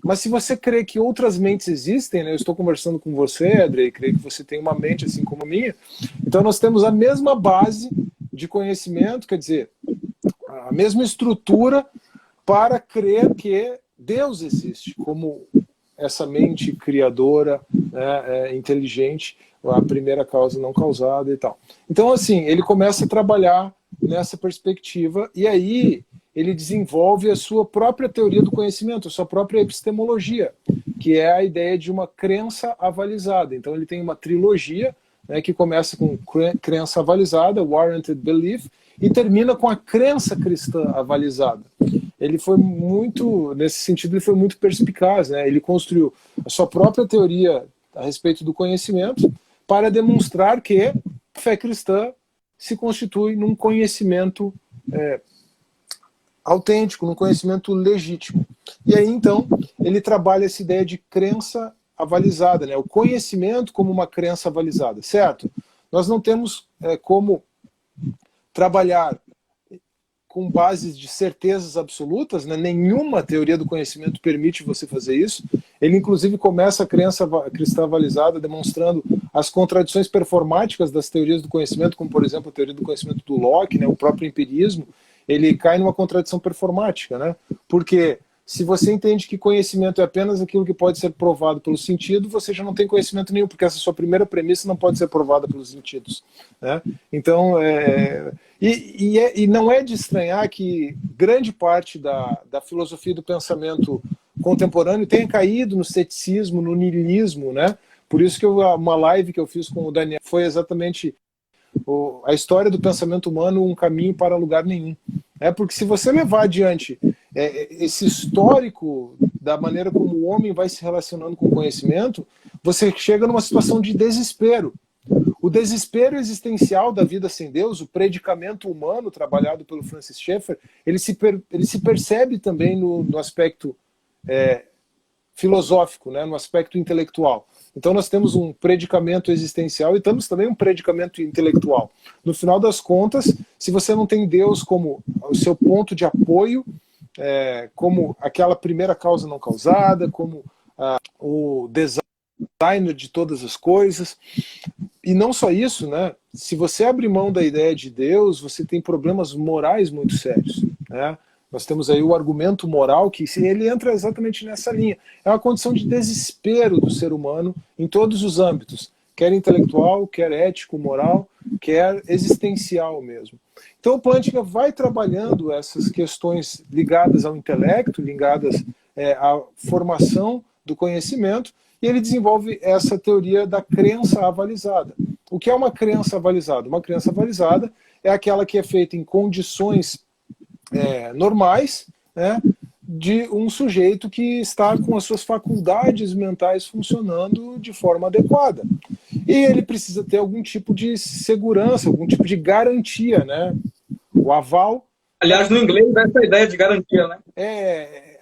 S2: Mas se você crê que outras mentes existem, né, eu estou conversando com você, André, e creio que você tem uma mente assim como a minha, então nós temos a mesma base de conhecimento, quer dizer, a mesma estrutura para crer que Deus existe como essa mente criadora, né, inteligente, a primeira causa não causada e tal. Então, assim, ele começa a trabalhar nessa perspectiva e aí ele desenvolve a sua própria teoria do conhecimento, a sua própria epistemologia, que é a ideia de uma crença avalizada. Então, ele tem uma trilogia, né, que começa com crença avalizada, warranted belief, e termina com a crença cristã avalizada. Ele foi muito, nesse sentido, ele foi muito perspicaz, né? Ele construiu a sua própria teoria a respeito do conhecimento para demonstrar que a fé cristã se constitui num conhecimento autêntico, num conhecimento legítimo. E aí, então, ele trabalha essa ideia de crença avalizada, né? O conhecimento como uma crença avalizada, certo? Nós não temos como trabalhar com bases de certezas absolutas, né? Nenhuma teoria do conhecimento permite você fazer isso. Ele, inclusive, começa a crença cristã avalizada demonstrando as contradições performáticas das teorias do conhecimento, como, por exemplo, a teoria do conhecimento do Locke, né? O próprio empirismo, ele cai numa contradição performática, né? Porque se você entende que conhecimento é apenas aquilo que pode ser provado pelo sentido, você já não tem conhecimento nenhum, porque essa sua primeira premissa não pode ser provada pelos sentidos, né? Então, e não é de estranhar que grande parte da filosofia do pensamento contemporâneo tenha caído no ceticismo, no niilismo, né? Por isso que uma live que eu fiz com o Daniel foi exatamente a história do pensamento humano, um caminho para lugar nenhum. Porque se você levar adiante esse histórico da maneira como o homem vai se relacionando com o conhecimento, você chega numa situação de desespero. O desespero existencial da vida sem Deus, o predicamento humano trabalhado pelo Francis Schaeffer, ele se percebe também no aspecto filosófico, né, no aspecto intelectual. Então nós temos um predicamento existencial e temos também um predicamento intelectual. No final das contas, se você não tem Deus como o seu ponto de apoio, como aquela primeira causa não causada, como o designer de todas as coisas, e não só isso, né? Se você abrir mão da ideia de Deus, você tem problemas morais muito sérios, né? Nós temos aí o argumento moral, que ele entra exatamente nessa linha. É uma condição de desespero do ser humano em todos os âmbitos, quer intelectual, quer ético, moral, quer existencial mesmo. Então o Plantinga vai trabalhando essas questões ligadas ao intelecto, ligadas à formação do conhecimento, e ele desenvolve essa teoria da crença avalizada. O que é uma crença avalizada? Uma crença avalizada é aquela que é feita em condições normais, né, de um sujeito que está com as suas faculdades mentais funcionando de forma adequada. E ele precisa ter algum tipo de segurança, algum tipo de garantia, né? O aval.
S1: Aliás, no inglês, essa ideia de garantia, né?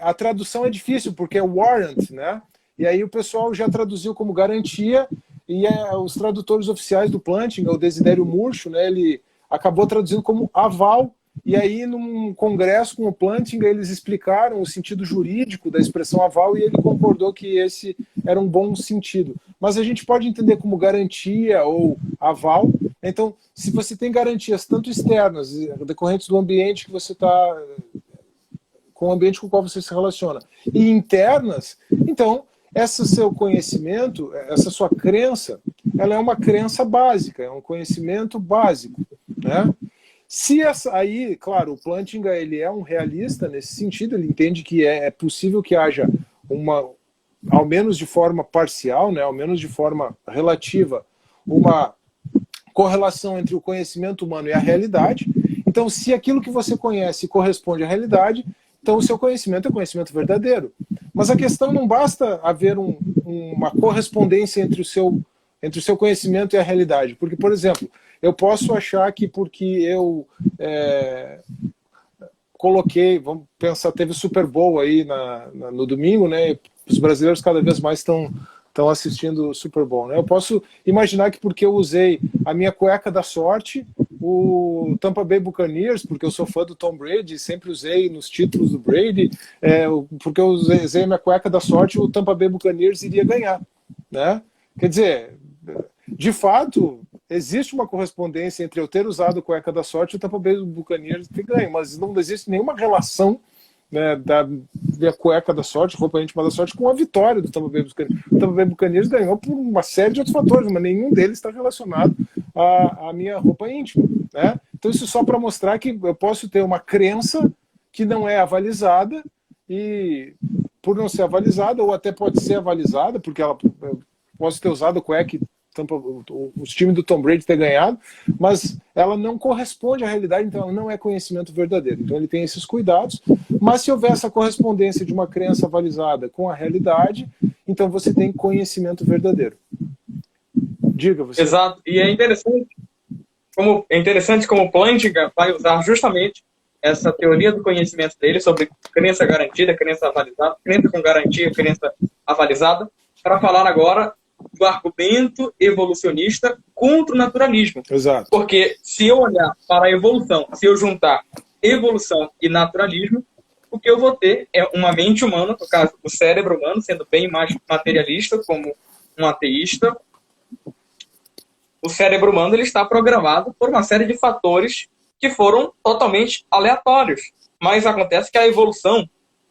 S2: A tradução é difícil, porque é warrant, né? E aí o pessoal já traduziu como garantia, e os tradutores oficiais do Plantinga, o Desidério Murcho, né, ele acabou traduzindo como aval. E aí, num congresso com o Plantinga, eles explicaram o sentido jurídico da expressão aval e ele concordou que esse era um bom sentido. Mas a gente pode entender como garantia ou aval. Então, se você tem garantias tanto externas, decorrentes do ambiente que você está, com o ambiente com o qual você se relaciona, e internas, então, esse seu conhecimento, essa sua crença, ela é uma crença básica, é um conhecimento básico, né? Se aí, claro, o Plantinga ele é um realista nesse sentido, ele entende que é possível que haja uma ao menos de forma parcial, né, ao menos de forma relativa, uma correlação entre o conhecimento humano e a realidade. Então, se aquilo que você conhece corresponde à realidade, então o seu conhecimento é conhecimento verdadeiro. Mas a questão não basta haver uma correspondência entre o seu conhecimento e a realidade. Porque, por exemplo, eu posso achar que porque eu coloquei, vamos pensar, teve o Super Bowl aí no domingo, né? Os brasileiros cada vez mais estão assistindo o Super Bowl, né? Eu posso imaginar que porque eu usei a minha cueca da sorte, o Tampa Bay Buccaneers, porque eu sou fã do Tom Brady, sempre usei nos títulos do Brady, porque eu usei a minha cueca da sorte, o Tampa Bay Buccaneers iria ganhar, né? Quer dizer, de fato, existe uma correspondência entre eu ter usado a cueca da sorte e o Tampa Bay Buccaneers ter ganho, mas não existe nenhuma relação, né, da minha cueca da sorte, roupa íntima da sorte, com a vitória do Tampa Bay Buccaneers. O Tampa Bay Buccaneers ganhou por uma série de outros fatores, mas nenhum deles está relacionado à minha roupa íntima, né? Então isso só para mostrar que eu posso ter uma crença que não é avalizada, e por não ser avalizada, ou até pode ser avalizada, porque eu posso ter usado a cueca e os times do Tom Brady ter ganhado, mas ela não corresponde à realidade, então ela não é conhecimento verdadeiro. Então ele tem esses cuidados, mas se houver essa correspondência de uma crença avalizada com a realidade, então você tem conhecimento verdadeiro. Diga você.
S1: Exato, e é interessante como Plantinga vai usar justamente essa teoria do conhecimento dele sobre crença garantida, crença avalizada, crença com garantia, crença avalizada, para falar agora do argumento evolucionista contra o naturalismo.
S2: Exato.
S1: Porque se eu olhar para a evolução, se eu juntar evolução e naturalismo, o que eu vou ter é uma mente humana, no caso, o cérebro humano, sendo bem mais materialista, como um ateísta. O cérebro humano ele está programado por uma série de fatores que foram totalmente aleatórios. Mas acontece que a evolução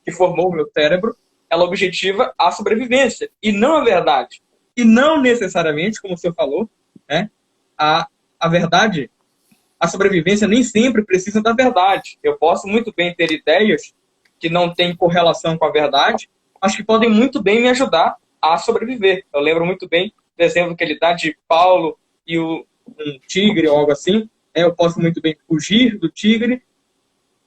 S1: que formou o meu cérebro, ela objetiva a sobrevivência, e não a verdade. E não necessariamente, como o senhor falou, né, a verdade, a sobrevivência nem sempre precisa da verdade. Eu posso muito bem ter ideias que não têm correlação com a verdade, mas que podem muito bem me ajudar a sobreviver. Eu lembro muito bem do exemplo que ele dá de Paulo e um tigre ou algo assim. Eu posso muito bem fugir do tigre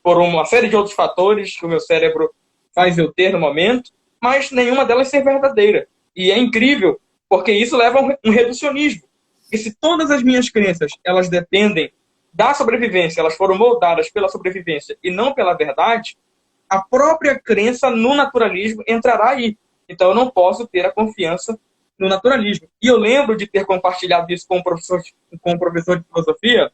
S1: por uma série de outros fatores que o meu cérebro faz eu ter no momento, mas nenhuma delas ser verdadeira. E é incrível, porque isso leva a um reducionismo. E se todas as minhas crenças elas dependem da sobrevivência, elas foram moldadas pela sobrevivência e não pela verdade, a própria crença no naturalismo entrará aí. Então eu não posso ter a confiança no naturalismo. E eu lembro de ter compartilhado isso com um professor de filosofia,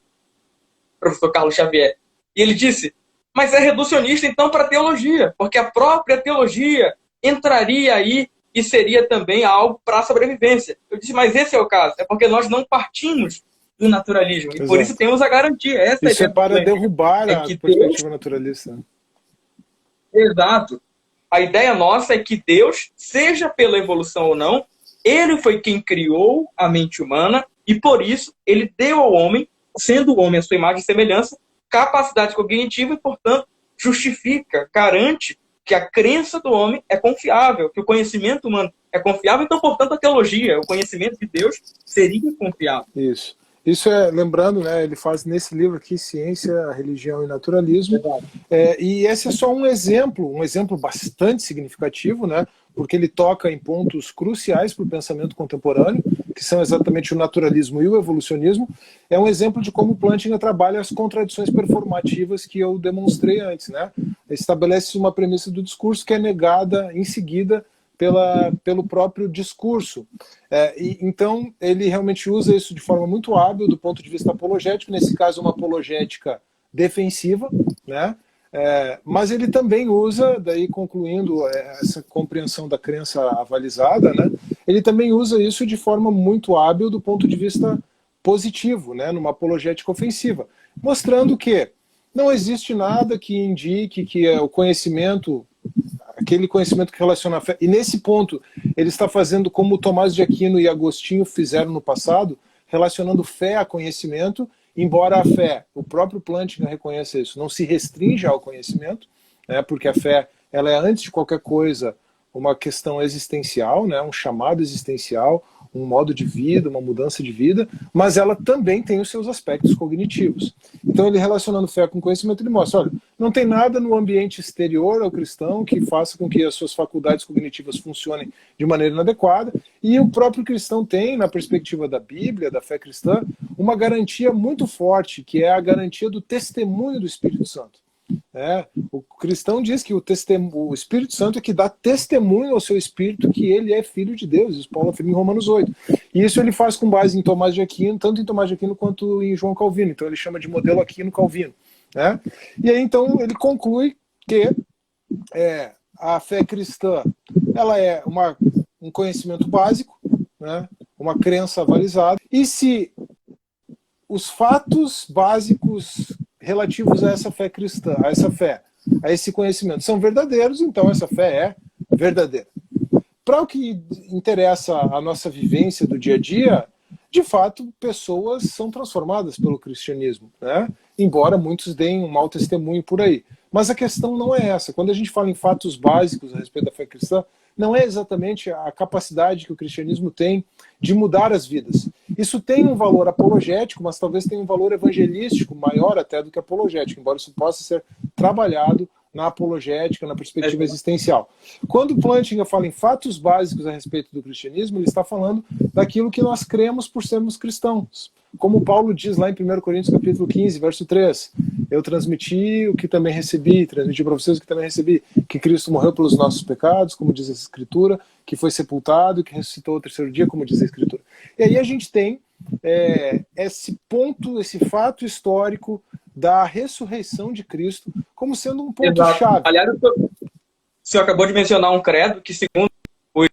S1: o professor Carlos Xavier, e ele disse, mas é reducionista então para a teologia, porque a própria teologia entraria aí e seria também algo para a sobrevivência. Eu disse, mas esse é o caso. É porque nós não partimos do naturalismo. E por isso temos a garantia. Essa
S2: isso é para derrubar a perspectiva naturalista.
S1: Exato. A ideia nossa é que Deus, seja pela evolução ou não, ele foi quem criou a mente humana e por isso ele deu ao homem, sendo o homem a sua imagem e semelhança, capacidade cognitiva e, portanto, justifica, garante que a crença do homem é confiável, que o conhecimento humano é confiável, então, portanto, a teologia, o conhecimento de Deus, seria confiável.
S2: Isso. Isso é, lembrando, né, ele faz nesse livro aqui, Ciência, Religião e Naturalismo, e esse é só um exemplo bastante significativo, né, porque ele toca em pontos cruciais para o pensamento contemporâneo, que são exatamente o naturalismo e o evolucionismo. É um exemplo de como Plantinga trabalha as contradições performativas que eu demonstrei antes, né? Estabelece uma premissa do discurso que é negada em seguida pelo próprio discurso. Então, ele realmente usa isso de forma muito hábil do ponto de vista apologético, nesse caso uma apologética defensiva, né? Mas ele também usa, daí concluindo essa compreensão da crença avalizada, né? Ele também usa isso de forma muito hábil do ponto de vista positivo, né? Numa apologética ofensiva, mostrando que não existe nada que indique que o conhecimento, aquele conhecimento que relaciona a fé, e nesse ponto ele está fazendo como Tomás de Aquino e Agostinho fizeram no passado, relacionando fé a conhecimento, embora a fé, o próprio Plantinga reconheça isso, não se restringe ao conhecimento, né, porque a fé ela é, antes de qualquer coisa, uma questão existencial, né, um chamado existencial, um modo de vida, uma mudança de vida, mas ela também tem os seus aspectos cognitivos. Então ele, relacionando fé com conhecimento, ele mostra, olha, não tem nada no ambiente exterior ao cristão que faça com que as suas faculdades cognitivas funcionem de maneira inadequada, e o próprio cristão tem, na perspectiva da Bíblia, da fé cristã, uma garantia muito forte, que é a garantia do testemunho do Espírito Santo. O cristão diz que o Espírito Santo é que dá testemunho ao seu espírito que ele é filho de Deus, isso Paulo afirma em Romanos 8. E isso ele faz com base em Tomás de Aquino, tanto em Tomás de Aquino quanto em João Calvino. Então ele chama de modelo Aquino-Calvino. E aí então ele conclui que a fé cristã ela é um conhecimento básico, uma crença avalizada, e se os fatos básicos relativos a essa fé cristã, a esse conhecimento, são verdadeiros, então essa fé é verdadeira. Para o que interessa a nossa vivência do dia a dia, de fato, pessoas são transformadas pelo cristianismo, embora muitos deem um mau testemunho por aí. Mas a questão não é essa. Quando a gente fala em fatos básicos a respeito da fé cristã, não é exatamente a capacidade que o cristianismo tem de mudar as vidas. Isso tem um valor apologético, mas talvez tenha um valor evangelístico maior até do que apologético, embora isso possa ser trabalhado na apologética, na perspectiva existencial. Quando Plantinga fala em fatos básicos a respeito do cristianismo, ele está falando daquilo que nós cremos por sermos cristãos. Como Paulo diz lá em 1 Coríntios capítulo 15, verso 3, eu transmiti o que também recebi, transmiti para vocês o que também recebi, que Cristo morreu pelos nossos pecados, como diz a Escritura, que foi sepultado e que ressuscitou ao terceiro dia, como diz a Escritura. E aí a gente tem esse ponto, esse fato histórico da ressurreição de Cristo como sendo um ponto-chave.
S1: Aliás, o senhor acabou de mencionar um credo que, segundo os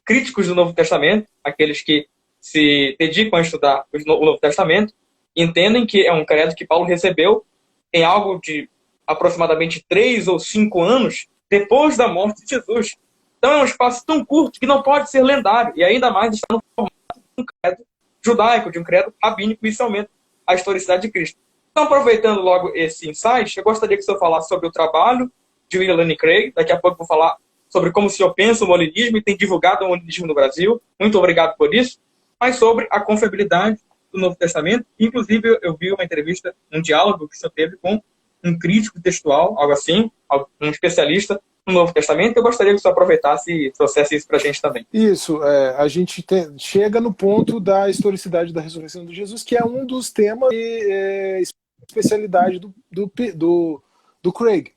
S1: críticos do Novo Testamento, aqueles que se dedicam a estudar o Novo Testamento, entendem que é um credo que Paulo recebeu em algo de aproximadamente 3 ou 5 anos depois da morte de Jesus. Então é um espaço tão curto que não pode ser lendário, e ainda mais está no formato de um credo judaico, de um credo rabínico, e isso aumenta a historicidade de Cristo. Então, aproveitando logo esse insight, eu gostaria que o senhor falasse sobre o trabalho de William Lane Craig. Daqui a pouco vou falar sobre como o senhor pensa o molinismo e tem divulgado o molinismo no Brasil. Muito obrigado por isso. Mas sobre a confiabilidade do Novo Testamento. Inclusive, eu vi uma entrevista, um diálogo que o senhor teve com um crítico textual, algo assim, um especialista no Novo Testamento. Eu gostaria que o senhor aproveitasse e trouxesse isso para a gente também.
S2: Isso, a gente chega no ponto da historicidade da ressurreição de Jesus, que é um dos temas de especialidade do Craig,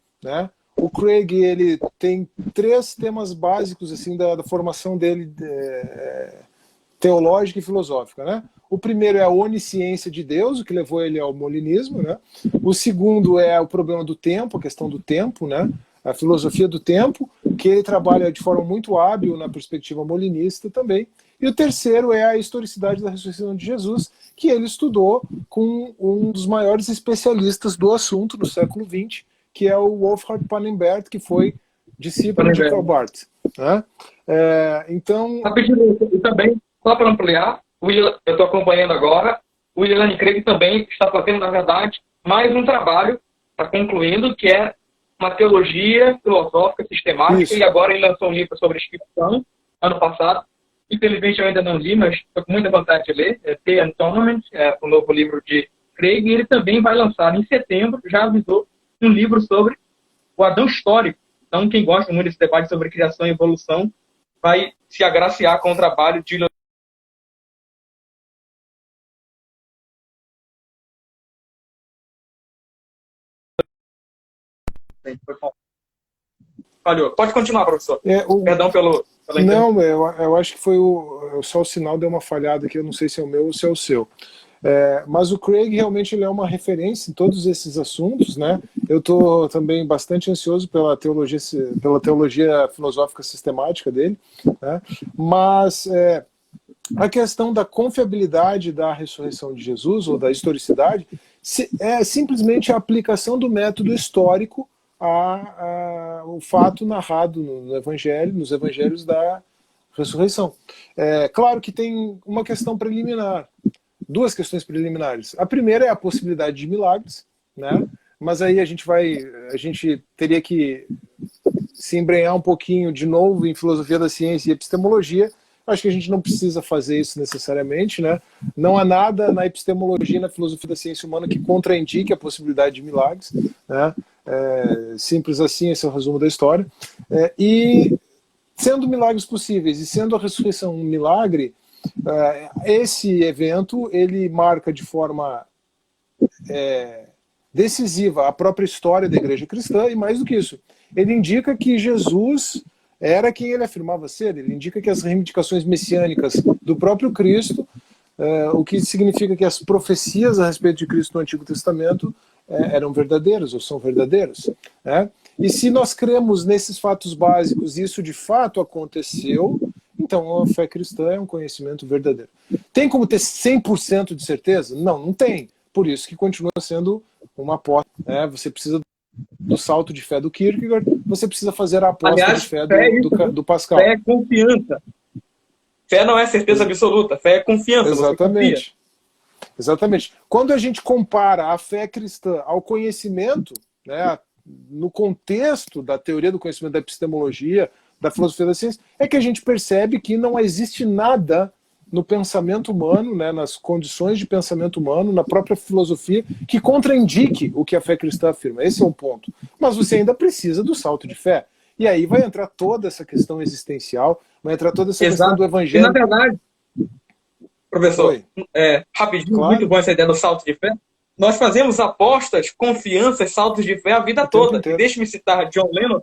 S2: O Craig, ele tem 3 temas básicos assim da formação dele teológica e filosófica, O primeiro é a onisciência de Deus, o que levou ele ao molinismo, O segundo é o problema do tempo, a questão do tempo, A filosofia do tempo, que ele trabalha de forma muito hábil na perspectiva molinista também. E o terceiro é a historicidade da ressurreição de Jesus, que ele estudou com um dos maiores especialistas do assunto no século XX, que é o Wolfhard Pannenberg, que foi discípulo de Karl Barth. Então...
S1: E também, só para ampliar, eu estou acompanhando agora, o William Lane Craig também está fazendo, na verdade, mais um trabalho, está concluindo, que é uma teologia filosófica sistemática. Isso. E agora ele lançou um livro sobre inscrição, ano passado. Infelizmente eu ainda não li, mas estou com muita vontade de ler. É The Atonement, o novo livro de Craig, e ele também vai lançar em setembro, já avisou, um livro sobre o Adão histórico. Então quem gosta muito desse debate sobre criação e evolução vai se agraciar com o trabalho de... Falhou. Pode continuar, professor. Perdão pelo...
S2: Não, eu acho que foi só o sinal deu uma falhada aqui, eu não sei se é o meu ou se é o seu. Mas o Craig realmente ele é uma referência em todos esses assuntos, Eu estou também bastante ansioso pela teologia filosófica sistemática dele, Mas a questão da confiabilidade da ressurreição de Jesus, ou da historicidade, é simplesmente a aplicação do método histórico o fato narrado no Evangelho, nos Evangelhos da ressurreição. Claro que tem uma questão preliminar, 2 questões preliminares. A primeira é a possibilidade de milagres, Mas aí a gente teria que se embrenhar um pouquinho de novo em filosofia da ciência e epistemologia. Acho que a gente não precisa fazer isso necessariamente, né? Não há nada na epistemologia e na filosofia da ciência humana que contraindique a possibilidade de milagres, né? Simples assim, esse é o resumo da história. E sendo milagres possíveis e sendo a ressurreição um milagre, esse evento ele marca de forma decisiva a própria história da igreja cristã, e mais do que isso, ele indica que Jesus era quem ele afirmava ser. Ele indica que as reivindicações messiânicas do próprio Cristo, o que significa que as profecias a respeito de Cristo no Antigo Testamento eram verdadeiras ou são verdadeiras, né? E se nós cremos nesses fatos básicos e isso de fato aconteceu, então a fé cristã é um conhecimento verdadeiro. Tem como ter 100% de certeza? Não, não tem. Por isso que continua sendo uma aposta, né? Você precisa do salto de fé do Kierkegaard, você precisa fazer a aposta. Aliás, de fé do Pascal.
S1: Fé é confiança. Fé não é certeza absoluta, fé é confiança.
S2: Exatamente. Exatamente. Quando a gente compara a fé cristã ao conhecimento, né, no contexto da teoria do conhecimento, da epistemologia, da filosofia da ciência, é que a gente percebe que não existe nada no pensamento humano, né, nas condições de pensamento humano, na própria filosofia, que contraindique o que a fé cristã afirma. Esse é um ponto. Mas você ainda precisa do salto de fé. E aí vai entrar toda essa questão existencial, vai entrar toda essa questão do evangelho.
S1: E, na verdade, professor, rapidinho, claro. Muito bom essa ideia do salto de fé. Nós fazemos apostas, confianças, saltos de fé a vida toda. E deixe-me citar John Lennon,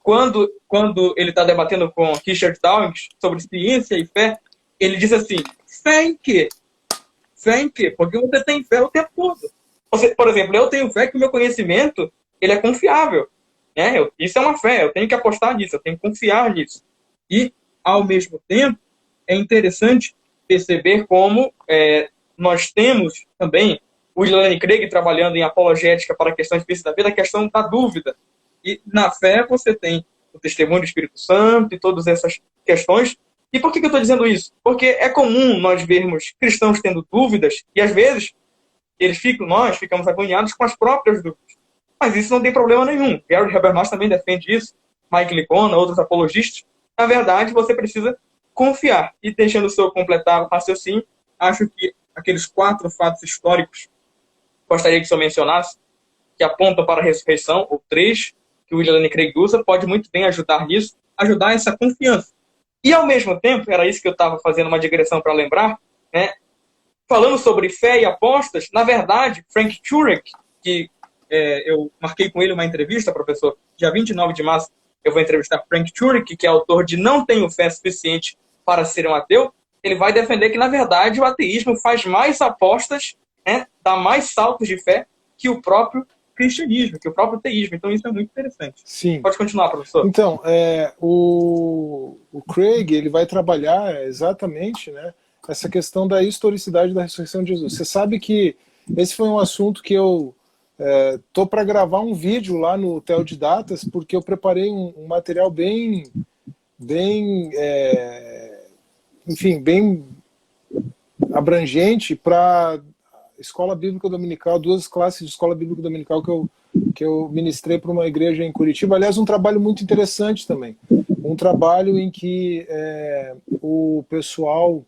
S1: quando ele está debatendo com Richard Dawkins sobre ciência e fé, ele diz assim, fé em quê? Fé em quê? Porque você tem fé o tempo todo. Por exemplo, eu tenho fé que o meu conhecimento ele é confiável. Né? Isso é uma fé, eu tenho que apostar nisso, eu tenho que confiar nisso. E, ao mesmo tempo, é interessante perceber como nós temos também o William Lane Craig trabalhando em apologética para questões difíceis da vida, a questão da dúvida. E na fé você tem o testemunho do Espírito Santo e todas essas questões. E por que eu estou dizendo isso? Porque é comum nós vermos cristãos tendo dúvidas e, às vezes, nós ficamos agoniados com as próprias dúvidas. Mas isso não tem problema nenhum. Gary Habermas também defende isso, Mike Licona, outros apologistas. Na verdade, você precisa confiar. E deixando o seu completar o raciocínio, acho que aqueles 4 fatos históricos gostaria que o senhor mencionasse, que apontam para a ressurreição, ou 3, que o William Lane Craig usa, pode muito bem ajudar nisso, ajudar essa confiança. E, ao mesmo tempo, era isso que eu estava fazendo uma digressão para lembrar, né? Falando sobre fé e apostas, na verdade, Frank Turek, que eu marquei com ele uma entrevista, professor, dia 29 de março, eu vou entrevistar Frank Turek, que é autor de Não Tenho Fé Suficiente para Ser um Ateu. Ele vai defender que, na verdade, o ateísmo faz mais apostas, né, dá mais saltos de fé que o próprio cristianismo, que o próprio teísmo. Então, isso é muito interessante.
S2: Sim.
S1: Pode continuar, professor.
S2: Então, o Craig ele vai trabalhar exatamente, né, essa questão da historicidade da ressurreição de Jesus. Você sabe que esse foi um assunto que eu tô para gravar um vídeo lá no Theo de Datas, porque eu preparei um material bem abrangente para Escola Bíblica Dominical, 2 classes de Escola Bíblica Dominical que eu ministrei para uma igreja em Curitiba. Aliás, um trabalho muito interessante também. Um trabalho em que o pessoal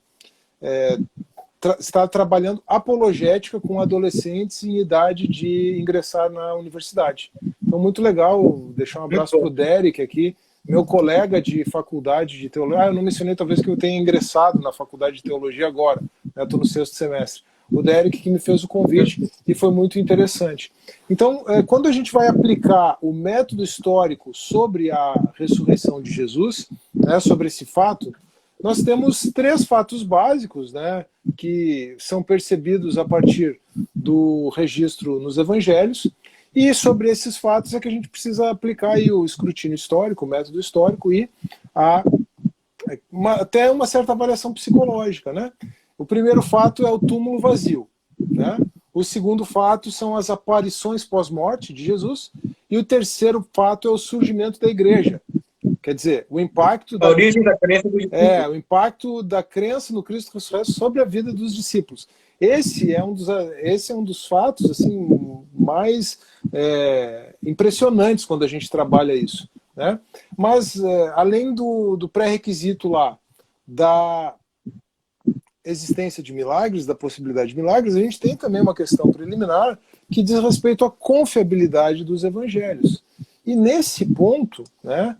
S2: está trabalhando apologética com adolescentes em idade de ingressar na universidade. Então, muito legal. Deixar um abraço para o Derek aqui, meu colega de faculdade de teologia. Eu não mencionei talvez que eu tenha ingressado na faculdade de teologia agora, estou no 6º semestre. O Derek que me fez o convite e foi muito interessante. Então, quando a gente vai aplicar o método histórico sobre a ressurreição de Jesus, né, sobre esse fato, nós temos 3 fatos básicos, né, que são percebidos a partir do registro nos evangelhos, e sobre esses fatos é que a gente precisa aplicar aí o escrutínio histórico, o método histórico e até uma certa avaliação psicológica, né? O primeiro fato é o túmulo vazio, né? O segundo fato são as aparições pós-morte de Jesus, e o terceiro fato é o surgimento da igreja. Quer dizer, o impacto
S1: a origem da crença do
S2: o impacto da crença no Cristo ressurreto sobre a vida dos discípulos. Esse é um dos fatos assim mais impressionantes quando a gente trabalha isso, né? Mas, além do pré-requisito lá da existência de milagres, da possibilidade de milagres, a gente tem também uma questão preliminar que diz respeito à confiabilidade dos evangelhos. E nesse ponto, né,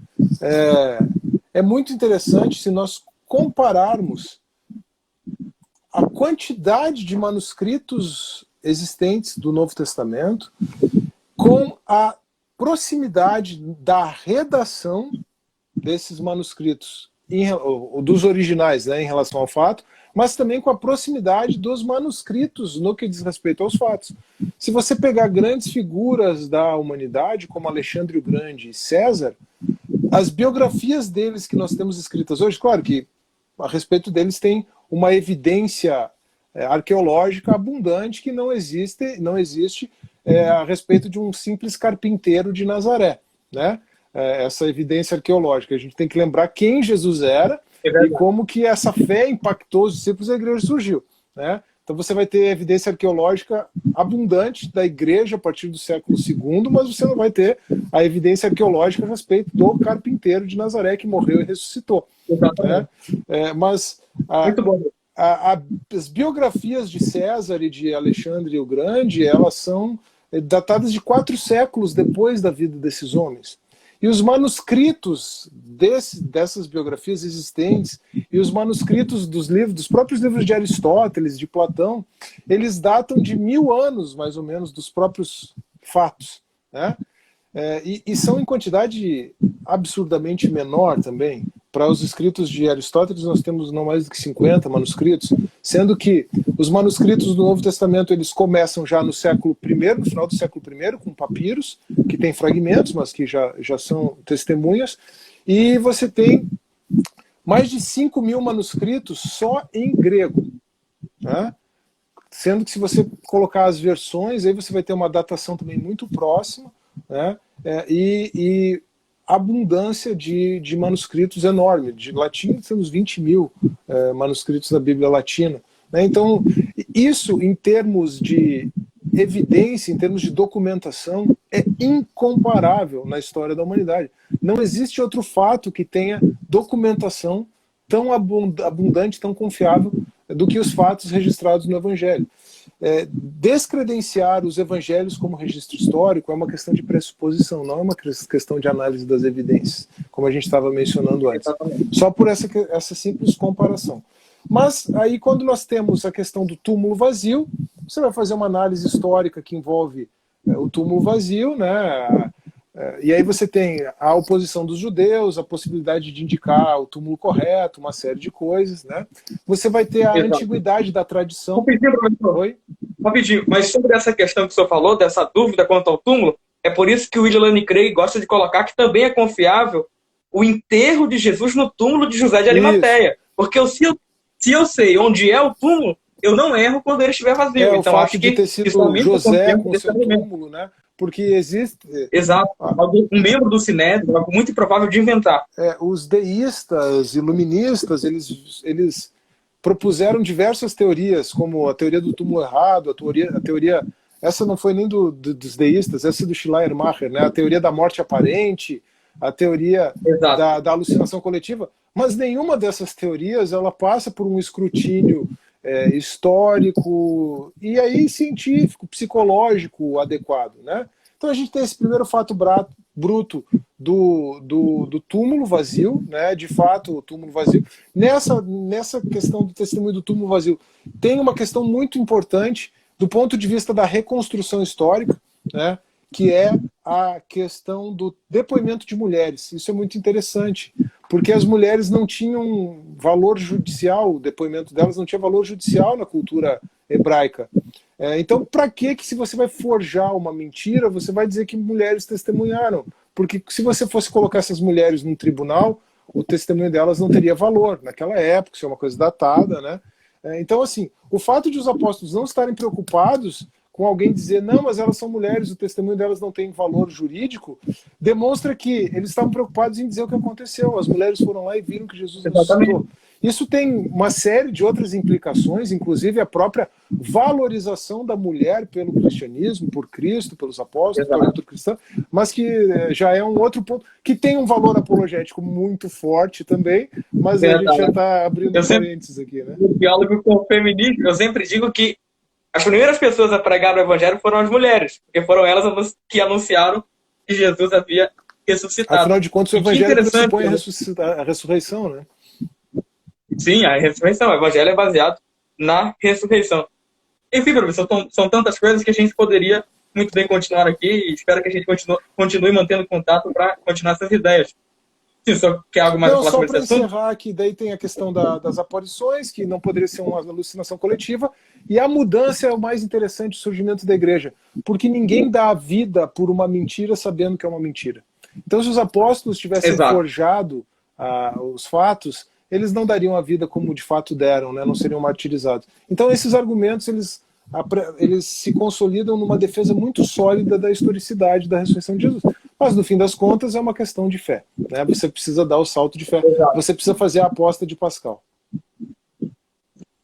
S2: é muito interessante se nós compararmos a quantidade de manuscritos existentes do Novo Testamento com a proximidade da redação desses manuscritos, dos originais, né, em relação ao fato, mas também com a proximidade dos manuscritos no que diz respeito aos fatos. Se você pegar grandes figuras da humanidade, como Alexandre o Grande e César, as biografias deles que nós temos escritas hoje, claro que a respeito deles tem uma evidência arqueológica abundante que não existe a respeito de um simples carpinteiro de Nazaré, né? Essa evidência arqueológica. A gente tem que lembrar quem Jesus era e como que essa fé impactou os discípulos e a igreja surgiu, né? Então você vai ter evidência arqueológica abundante da igreja a partir do século II, mas você não vai ter a evidência arqueológica a respeito do carpinteiro de Nazaré que morreu e ressuscitou. Né? Mas as biografias de César e de Alexandre o Grande, elas são datadas de 4 séculos depois da vida desses homens. E os manuscritos dessas biografias existentes e os manuscritos dos próprios livros de Aristóteles, de Platão, eles datam de 1000 anos, mais ou menos, dos próprios fatos, né? E são em quantidade absurdamente menor também. Para os escritos de Aristóteles nós temos não mais do que 50 manuscritos, sendo que os manuscritos do Novo Testamento eles começam já no século I, no final do século I, com papiros, que tem fragmentos, mas que já são testemunhas, e você tem mais de 5.000 manuscritos só em grego, né? Sendo que se você colocar as versões, aí você vai ter uma datação também muito próxima, né? E abundância de manuscritos enorme. De latim temos 20.000 manuscritos da Bíblia Latina, né? Então, isso em termos de evidência, em termos de documentação, é incomparável na história da humanidade. Não existe outro fato que tenha documentação tão abundante, tão confiável do que os fatos registrados no Evangelho. Descredenciar os evangelhos como registro histórico é uma questão de pressuposição, não é uma questão de análise das evidências, como a gente estava mencionando antes. Só por essa simples comparação. Mas aí quando nós temos a questão do túmulo vazio, você vai fazer uma análise histórica que envolve o túmulo vazio, né? E aí você tem a oposição dos judeus, a possibilidade de indicar o túmulo correto, uma série de coisas, né? Você vai ter a antiguidade da tradição.
S1: Rapidinho, professor.
S2: Oi?
S1: Rapidinho, mas sobre essa questão que o senhor falou, dessa dúvida quanto ao túmulo, é por isso que o William Lane Craig gosta de colocar que também é confiável o enterro de Jesus no túmulo de José de Arimateia. Porque se eu sei onde é o túmulo, eu não erro quando ele estiver vazio.
S2: Então, o fato de ter sido José com seu túmulo, né? Porque existe...
S1: Exato. Um membro do Sinédrio, algo muito improvável de inventar.
S2: Os deístas, iluministas, eles propuseram diversas teorias, como a teoria do túmulo errado, a teoria essa não foi nem dos deístas, essa é do Schleiermacher, né? A teoria da morte aparente, a teoria da alucinação coletiva, mas nenhuma dessas teorias ela passa por um escrutínio histórico e aí científico, psicológico adequado, né? Então a gente tem esse primeiro fato bruto do túmulo vazio, né? De fato, o túmulo vazio. Nessa questão do testemunho do túmulo vazio, tem uma questão muito importante do ponto de vista da reconstrução histórica, né? Que é a questão do depoimento de mulheres. Isso é muito interessante, porque as mulheres não tinham valor judicial, o depoimento delas não tinha valor judicial na cultura hebraica. Então, para que se você vai forjar uma mentira, você vai dizer que mulheres testemunharam? Porque se você fosse colocar essas mulheres num tribunal, o testemunho delas não teria valor naquela época, isso é uma coisa datada, né? Então, assim, o fato de os apóstolos não estarem preocupados com alguém dizer, não, mas elas são mulheres, o testemunho delas não tem valor jurídico, demonstra que eles estavam preocupados em dizer o que aconteceu. As mulheres foram lá e viram que Jesus ressuscitou. Isso tem uma série de outras implicações, inclusive a própria valorização da mulher pelo cristianismo, por Cristo, pelos apóstolos, pela cultura cristã, mas que já é um outro ponto, que tem um valor apologético muito forte também, mas a gente já está abrindo parênteses aqui, né?
S1: No diálogo com o feminismo, eu sempre digo que as primeiras pessoas a pregar o evangelho foram as mulheres, porque foram elas que anunciaram que Jesus havia ressuscitado.
S2: Afinal de contas, o evangelho pressupõe a ressurreição, né?
S1: Sim, a ressurreição. O evangelho é baseado na ressurreição. Enfim, professor, são tantas coisas que a gente poderia muito bem continuar aqui e espero que a gente continue mantendo contato para continuar essas ideias. Sim, só quer algo mais
S2: falar sobre esse assunto? Só para encerrar aqui, daí tem a questão das aparições, que não poderia ser uma alucinação coletiva, e a mudança é o mais interessante, o surgimento da igreja, porque ninguém dá a vida por uma mentira sabendo que é uma mentira. Então, se os apóstolos tivessem forjado os fatos, eles não dariam a vida como de fato deram, né? Não seriam martirizados. Então, esses argumentos, eles se consolidam numa defesa muito sólida da historicidade da ressurreição de Jesus. Mas, no fim das contas, é uma questão de fé, né? Você precisa dar o salto de fé. Você precisa fazer a aposta de Pascal.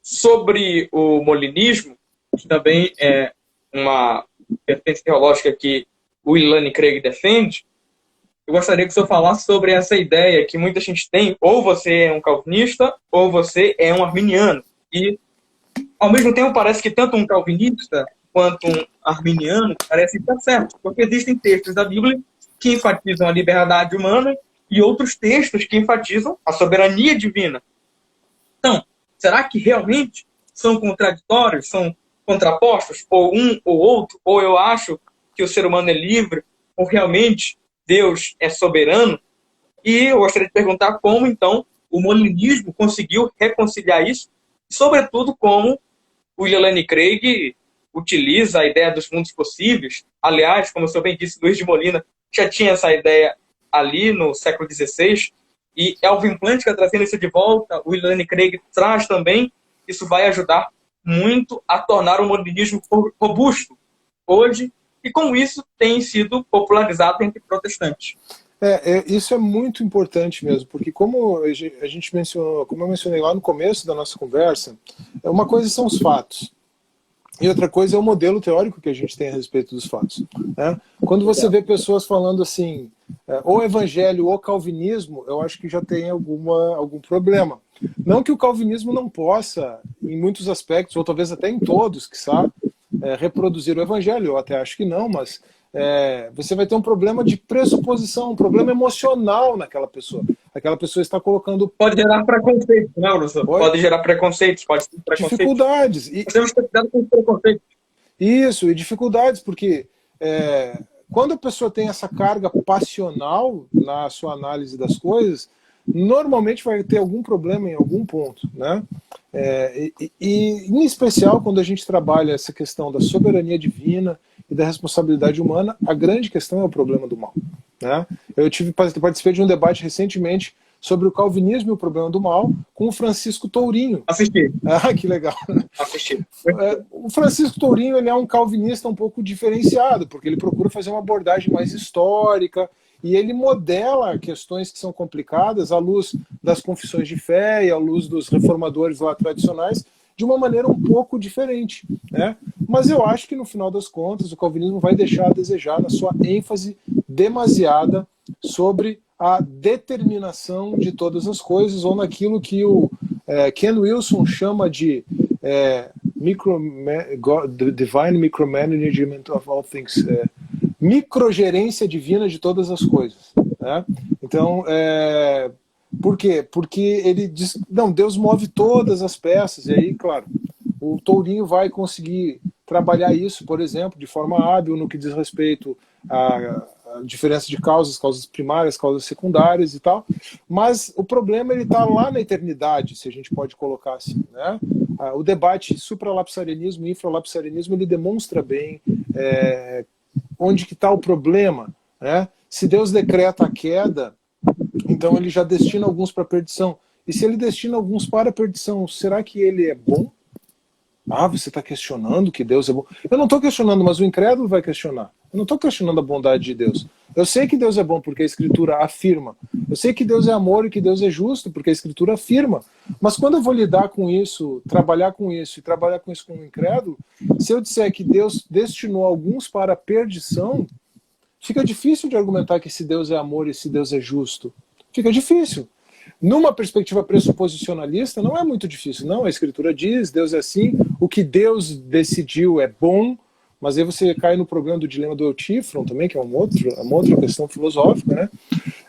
S1: Sobre o molinismo, que também é uma vertente teológica que o Ilan Craig defende, eu gostaria que o senhor falasse sobre essa ideia que muita gente tem, ou você é um calvinista, ou você é um arminiano. E, ao mesmo tempo, parece que tanto um calvinista quanto um arminiano parecem estar certos, porque existem textos da Bíblia que enfatizam a liberdade humana e outros textos que enfatizam a soberania divina. Então, será que realmente são contraditórios, são contrapostos, ou um ou outro, ou eu acho que o ser humano é livre, ou realmente Deus é soberano? E eu gostaria de perguntar como, então, o molinismo conseguiu reconciliar isso, sobretudo como o William Lane Craig utiliza a ideia dos mundos possíveis. Aliás, como o senhor bem disse, Luiz de Molina já tinha essa ideia ali no século XVI, e Alvin Plantinga trazendo isso de volta, o William Lane Craig traz também. Isso vai ajudar muito a tornar o molinismo robusto hoje, e como isso tem sido popularizado entre protestantes.
S2: Isso é muito importante mesmo, porque como a gente mencionou, como eu mencionei lá no começo da nossa conversa, uma coisa são os fatos, e outra coisa é o modelo teórico que a gente tem a respeito dos fatos, né? Quando você vê pessoas falando assim, ou evangelho ou calvinismo, eu acho que já tem algum problema. Não que o calvinismo não possa, em muitos aspectos, ou talvez até em todos, quiçá, reproduzir o evangelho. Eu até acho que não, mas você vai ter um problema de pressuposição, um problema emocional naquela pessoa. Aquela pessoa está colocando...
S1: Pode gerar preconceitos, né, professor? Pode gerar preconceitos, pode ter preconceitos.
S2: Dificuldades.
S1: Nós temos que ter cuidado com os preconceitos.
S2: Isso, e dificuldades, porque quando a pessoa tem essa carga passional na sua análise das coisas, normalmente vai ter algum problema em algum ponto, né? E em especial quando a gente trabalha essa questão da soberania divina e da responsabilidade humana, a grande questão é o problema do mal, né? Eu participei de um debate recentemente sobre o calvinismo e o problema do mal com o Francisco Tourinho.
S1: Assisti.
S2: Ah, que legal.
S1: Assisti.
S2: O Francisco Tourinho, ele é um calvinista um pouco diferenciado, porque ele procura fazer uma abordagem mais histórica, e ele modela questões que são complicadas à luz das confissões de fé e à luz dos reformadores lá tradicionais, de uma maneira um pouco diferente, né? Mas eu acho que no final das contas o calvinismo vai deixar a desejar na sua ênfase demasiada sobre a determinação de todas as coisas, ou naquilo que o Ken Wilson chama de divine micromanagement of all things, microgerência divina de todas as coisas, né? Então, por quê? Porque ele diz, não, Deus move todas as peças, e aí, claro, o Tourinho vai conseguir trabalhar isso, por exemplo, de forma hábil no que diz respeito à diferença de causas primárias, causas secundárias e tal, mas o problema ele está lá na eternidade, se a gente pode colocar assim, né? O debate supralapsarianismo e infralapsarianismo, ele demonstra bem onde que está o problema, né? Se Deus decreta a queda, então ele já destina alguns para a perdição. E se ele destina alguns para a perdição, será que ele é bom? Ah, você está questionando que Deus é bom. Eu não estou questionando, mas o incrédulo vai questionar. Eu não estou questionando a bondade de Deus. Eu sei que Deus é bom porque a Escritura afirma. Eu sei que Deus é amor e que Deus é justo porque a Escritura afirma. Mas quando eu vou lidar com isso, trabalhar com isso e trabalhar com isso com o incrédulo, se eu disser que Deus destinou alguns para a perdição, fica difícil de argumentar que esse Deus é amor e esse Deus é justo. Fica difícil. Numa perspectiva pressuposicionalista, não é muito difícil. Não, a Escritura diz, Deus é assim, o que Deus decidiu é bom, mas aí você cai no problema do dilema do Eutífron também, que é uma outra questão filosófica,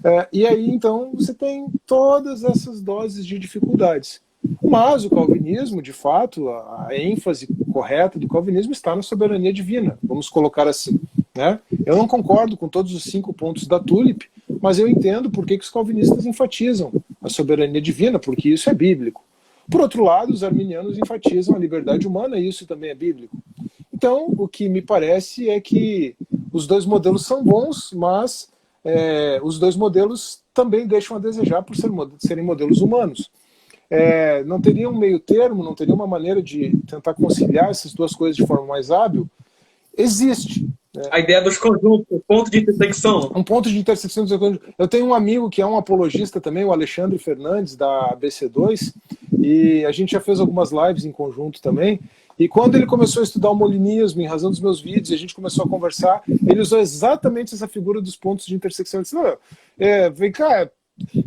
S2: né? E aí, então, você tem todas essas doses de dificuldades. Mas o calvinismo, de fato, a ênfase correta do calvinismo está na soberania divina, vamos colocar assim, né? Eu não concordo com todos os 5 pontos da Tulip, mas eu entendo por que os calvinistas enfatizam a soberania divina, porque isso é bíblico. Por outro lado, os arminianos enfatizam a liberdade humana, e isso também é bíblico. Então, o que me parece é que os dois modelos são bons, mas os dois modelos também deixam a desejar por serem modelos humanos. Não teria um meio termo, não teria uma maneira de tentar conciliar essas duas coisas de forma mais hábil? Existe.
S1: A ideia dos conjuntos, o ponto de intersecção.
S2: Um ponto de intersecção. Eu tenho um amigo que é um apologista também, o Alexandre Fernandes, da ABC2, e a gente já fez algumas lives em conjunto também. E quando ele começou a estudar o molinismo, em razão dos meus vídeos, e a gente começou a conversar, ele usou exatamente essa figura dos pontos de intersecção. Ele disse, vem cá,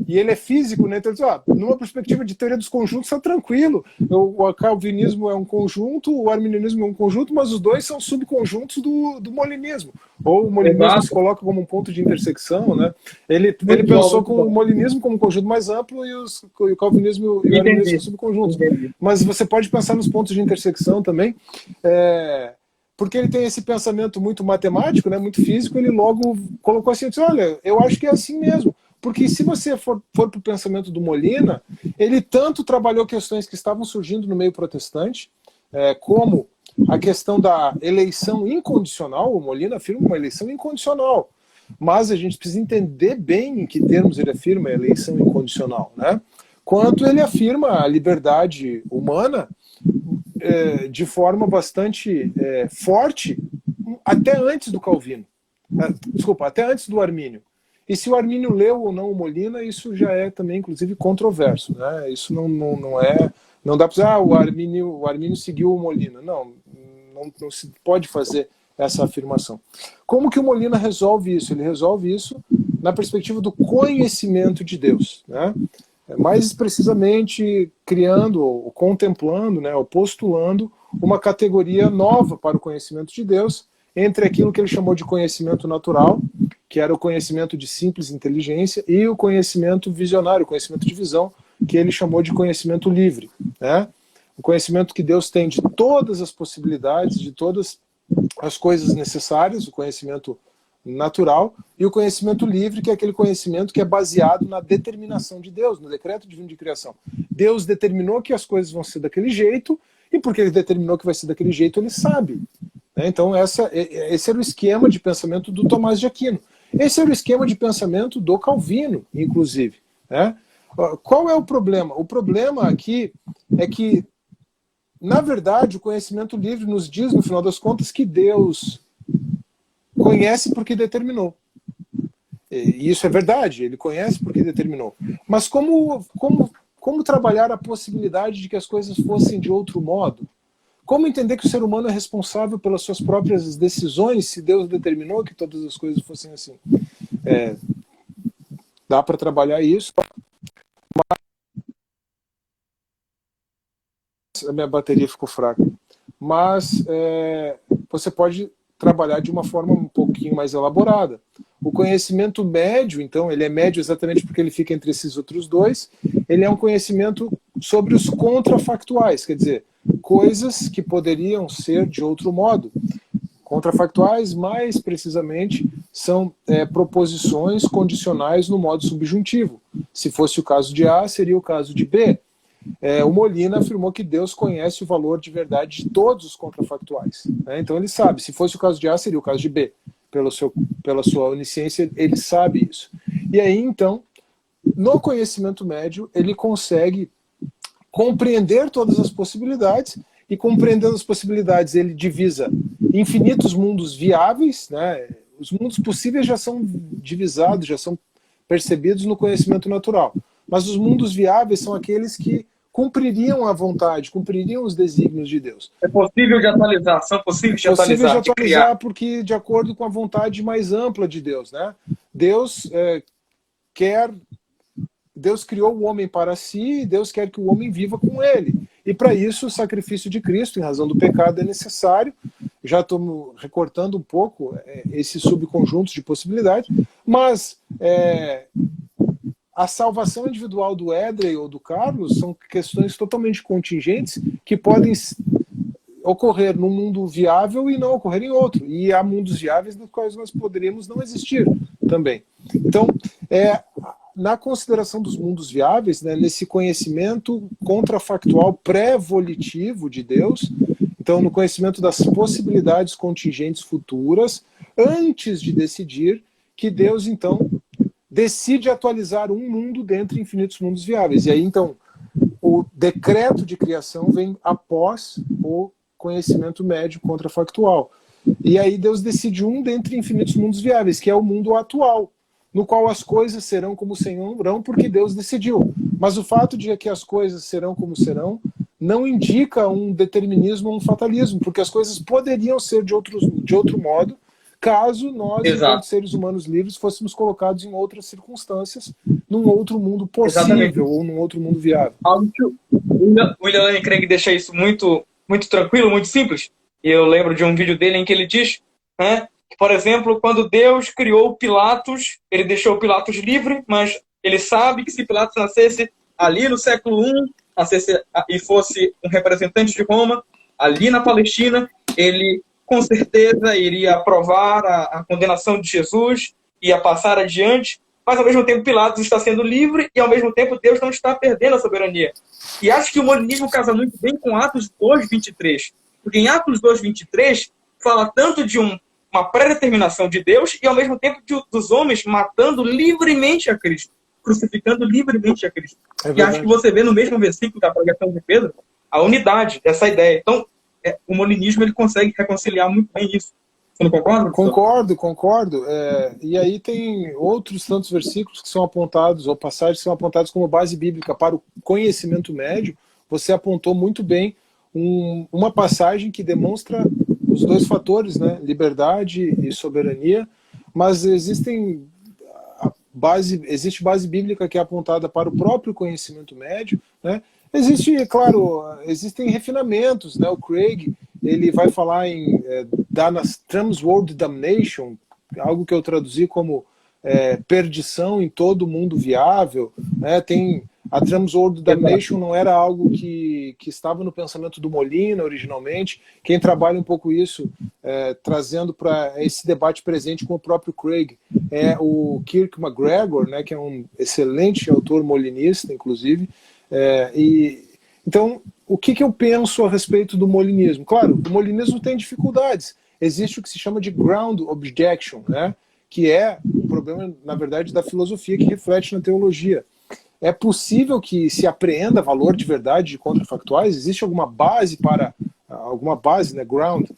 S2: e ele é físico, né? Então, numa perspectiva de teoria dos conjuntos, está tranquilo. O calvinismo é um conjunto, o arminianismo é um conjunto, mas os dois são subconjuntos do molinismo. Ou o molinismo se coloca como um ponto de intersecção, né? Ele pensou com o molinismo como um conjunto mais amplo e o calvinismo e o arminianismo como subconjuntos. Mas você pode pensar nos pontos de intersecção também, porque ele tem esse pensamento muito matemático, né, muito físico, ele logo colocou assim, disse, olha, eu acho que é assim mesmo. Porque se você for para o pensamento do Molina, ele tanto trabalhou questões que estavam surgindo no meio protestante, como a questão da eleição incondicional. O Molina afirma uma eleição incondicional, mas a gente precisa entender bem em que termos ele afirma a eleição incondicional, né? Quanto ele afirma a liberdade humana de forma bastante forte, até antes do Calvino, até antes do Armínio. E se o Armínio leu ou não o Molina, isso já é também, inclusive, controverso, né? Isso não dá para dizer, o Armínio seguiu o Molina. Não se pode fazer essa afirmação. Como que o Molina resolve isso? Ele resolve isso na perspectiva do conhecimento de Deus, né? Mais precisamente criando, ou contemplando, né, ou postulando uma categoria nova para o conhecimento de Deus, entre aquilo que ele chamou de conhecimento natural, que era o conhecimento de simples inteligência, e o conhecimento visionário, o conhecimento de visão, que ele chamou de conhecimento livre, né? O conhecimento que Deus tem de todas as possibilidades, de todas as coisas necessárias, o conhecimento natural, e o conhecimento livre, que é aquele conhecimento que é baseado na determinação de Deus, no decreto divino de criação. Deus determinou que as coisas vão ser daquele jeito, e porque ele determinou que vai ser daquele jeito, ele sabe. Então esse era o esquema de pensamento do Tomás de Aquino. Esse era o esquema de pensamento do Calvino, inclusive, né? Qual é o problema? O problema aqui é que, na verdade, o conhecimento livre nos diz, no final das contas, que Deus conhece porque determinou. E isso é verdade, ele conhece porque determinou. Mas como trabalhar a possibilidade de que as coisas fossem de outro modo? Como entender que o ser humano é responsável pelas suas próprias decisões, se Deus determinou que todas as coisas fossem assim? Dá para trabalhar isso. A minha bateria ficou fraca. Mas você pode trabalhar de uma forma um pouquinho mais elaborada. O conhecimento médio, então, ele é médio exatamente porque ele fica entre esses outros dois. Ele é um conhecimento sobre os contrafactuais, quer dizer, coisas que poderiam ser de outro modo. Contrafactuais, mais precisamente, são proposições condicionais no modo subjuntivo. Se fosse o caso de A, seria o caso de B. O Molina afirmou que Deus conhece o valor de verdade de todos os contrafactuais, né? Então ele sabe, se fosse o caso de A, seria o caso de B. Pela sua onisciência, ele sabe isso. E aí, então, no conhecimento médio, ele consegue compreender todas as possibilidades, e compreendendo as possibilidades, ele divisa infinitos mundos viáveis, né? os mundos possíveis já são divisados, já são percebidos no conhecimento natural. Mas os mundos viáveis são aqueles que cumpririam a vontade, cumpririam os desígnios de Deus.
S1: É possível de atualizar, são possíveis de atualizar,
S2: Possível de atualizar porque de acordo com a vontade mais ampla de Deus, né? Deus criou o homem para si e Deus quer que o homem viva com ele. E para isso o sacrifício de Cristo, em razão do pecado, é necessário. Já estou recortando um pouco esses subconjuntos de possibilidades, mas a salvação individual do Edrey ou do Carlos são questões totalmente contingentes que podem ocorrer num mundo viável e não ocorrer em outro. E há mundos viáveis nos quais nós poderíamos não existir também. Então, na consideração dos mundos viáveis, né, nesse conhecimento contrafactual pré-volitivo de Deus, então no conhecimento das possibilidades contingentes futuras, antes de decidir, que Deus, então, decide atualizar um mundo dentre infinitos mundos viáveis. E aí, então, o decreto de criação vem após o conhecimento médio contrafactual. E aí Deus decide um dentre infinitos mundos viáveis, que é o mundo atual, no qual as coisas serão como serão, porque Deus decidiu. Mas o fato de que as coisas serão como serão não indica um determinismo ou um fatalismo, porque as coisas poderiam ser de outro modo, caso nós, enquanto seres humanos livres, fôssemos colocados em outras circunstâncias, num outro mundo possível, ou num outro mundo viável.
S1: Algo que o William Lane Craig deixa isso muito, muito tranquilo, muito simples. E eu lembro de um vídeo dele em que ele diz, né, que, por exemplo, quando Deus criou Pilatos, ele deixou Pilatos livre, mas ele sabe que se Pilatos nascesse ali no século I, nascesse e fosse um representante de Roma, ali na Palestina, ele com certeza iria aprovar a condenação de Jesus, ia passar adiante, mas ao mesmo tempo Pilatos está sendo livre e ao mesmo tempo Deus não está perdendo a soberania. E acho que o molinismo casa muito bem com Atos 2:23, porque em Atos 2:23 fala tanto de uma pré-determinação de Deus e ao mesmo tempo dos homens matando livremente a Cristo, crucificando livremente a Cristo. E acho que você vê no mesmo versículo da pregação de Pedro a unidade dessa ideia. Então, o molinismo ele consegue reconciliar muito bem isso. Você não concorda?
S2: Concordo. E aí tem outros tantos versículos que são apontados, ou passagens que são apontados como base bíblica para o conhecimento médio. Você apontou muito bem uma passagem que demonstra os dois fatores, né? Liberdade e soberania, mas existe base bíblica que é apontada para o próprio conhecimento médio, né? Existem refinamentos, né? O Craig, ele vai falar em Transworld Damnation, algo que eu traduzi como perdição em todo mundo viável, né? A Transworld Damnation não era algo que estava no pensamento do Molina originalmente. Quem trabalha um pouco isso, trazendo para esse debate presente com o próprio Craig, é o Kirk McGregor, né? Que é um excelente autor molinista, inclusive. Então, o que eu penso a respeito do molinismo? Claro, o molinismo tem dificuldades. Existe o que se chama de ground objection, né? Que é um problema, na verdade, da filosofia que reflete na teologia. É possível que se apreenda valor de verdade de contrafactuais? Existe alguma base né, ground,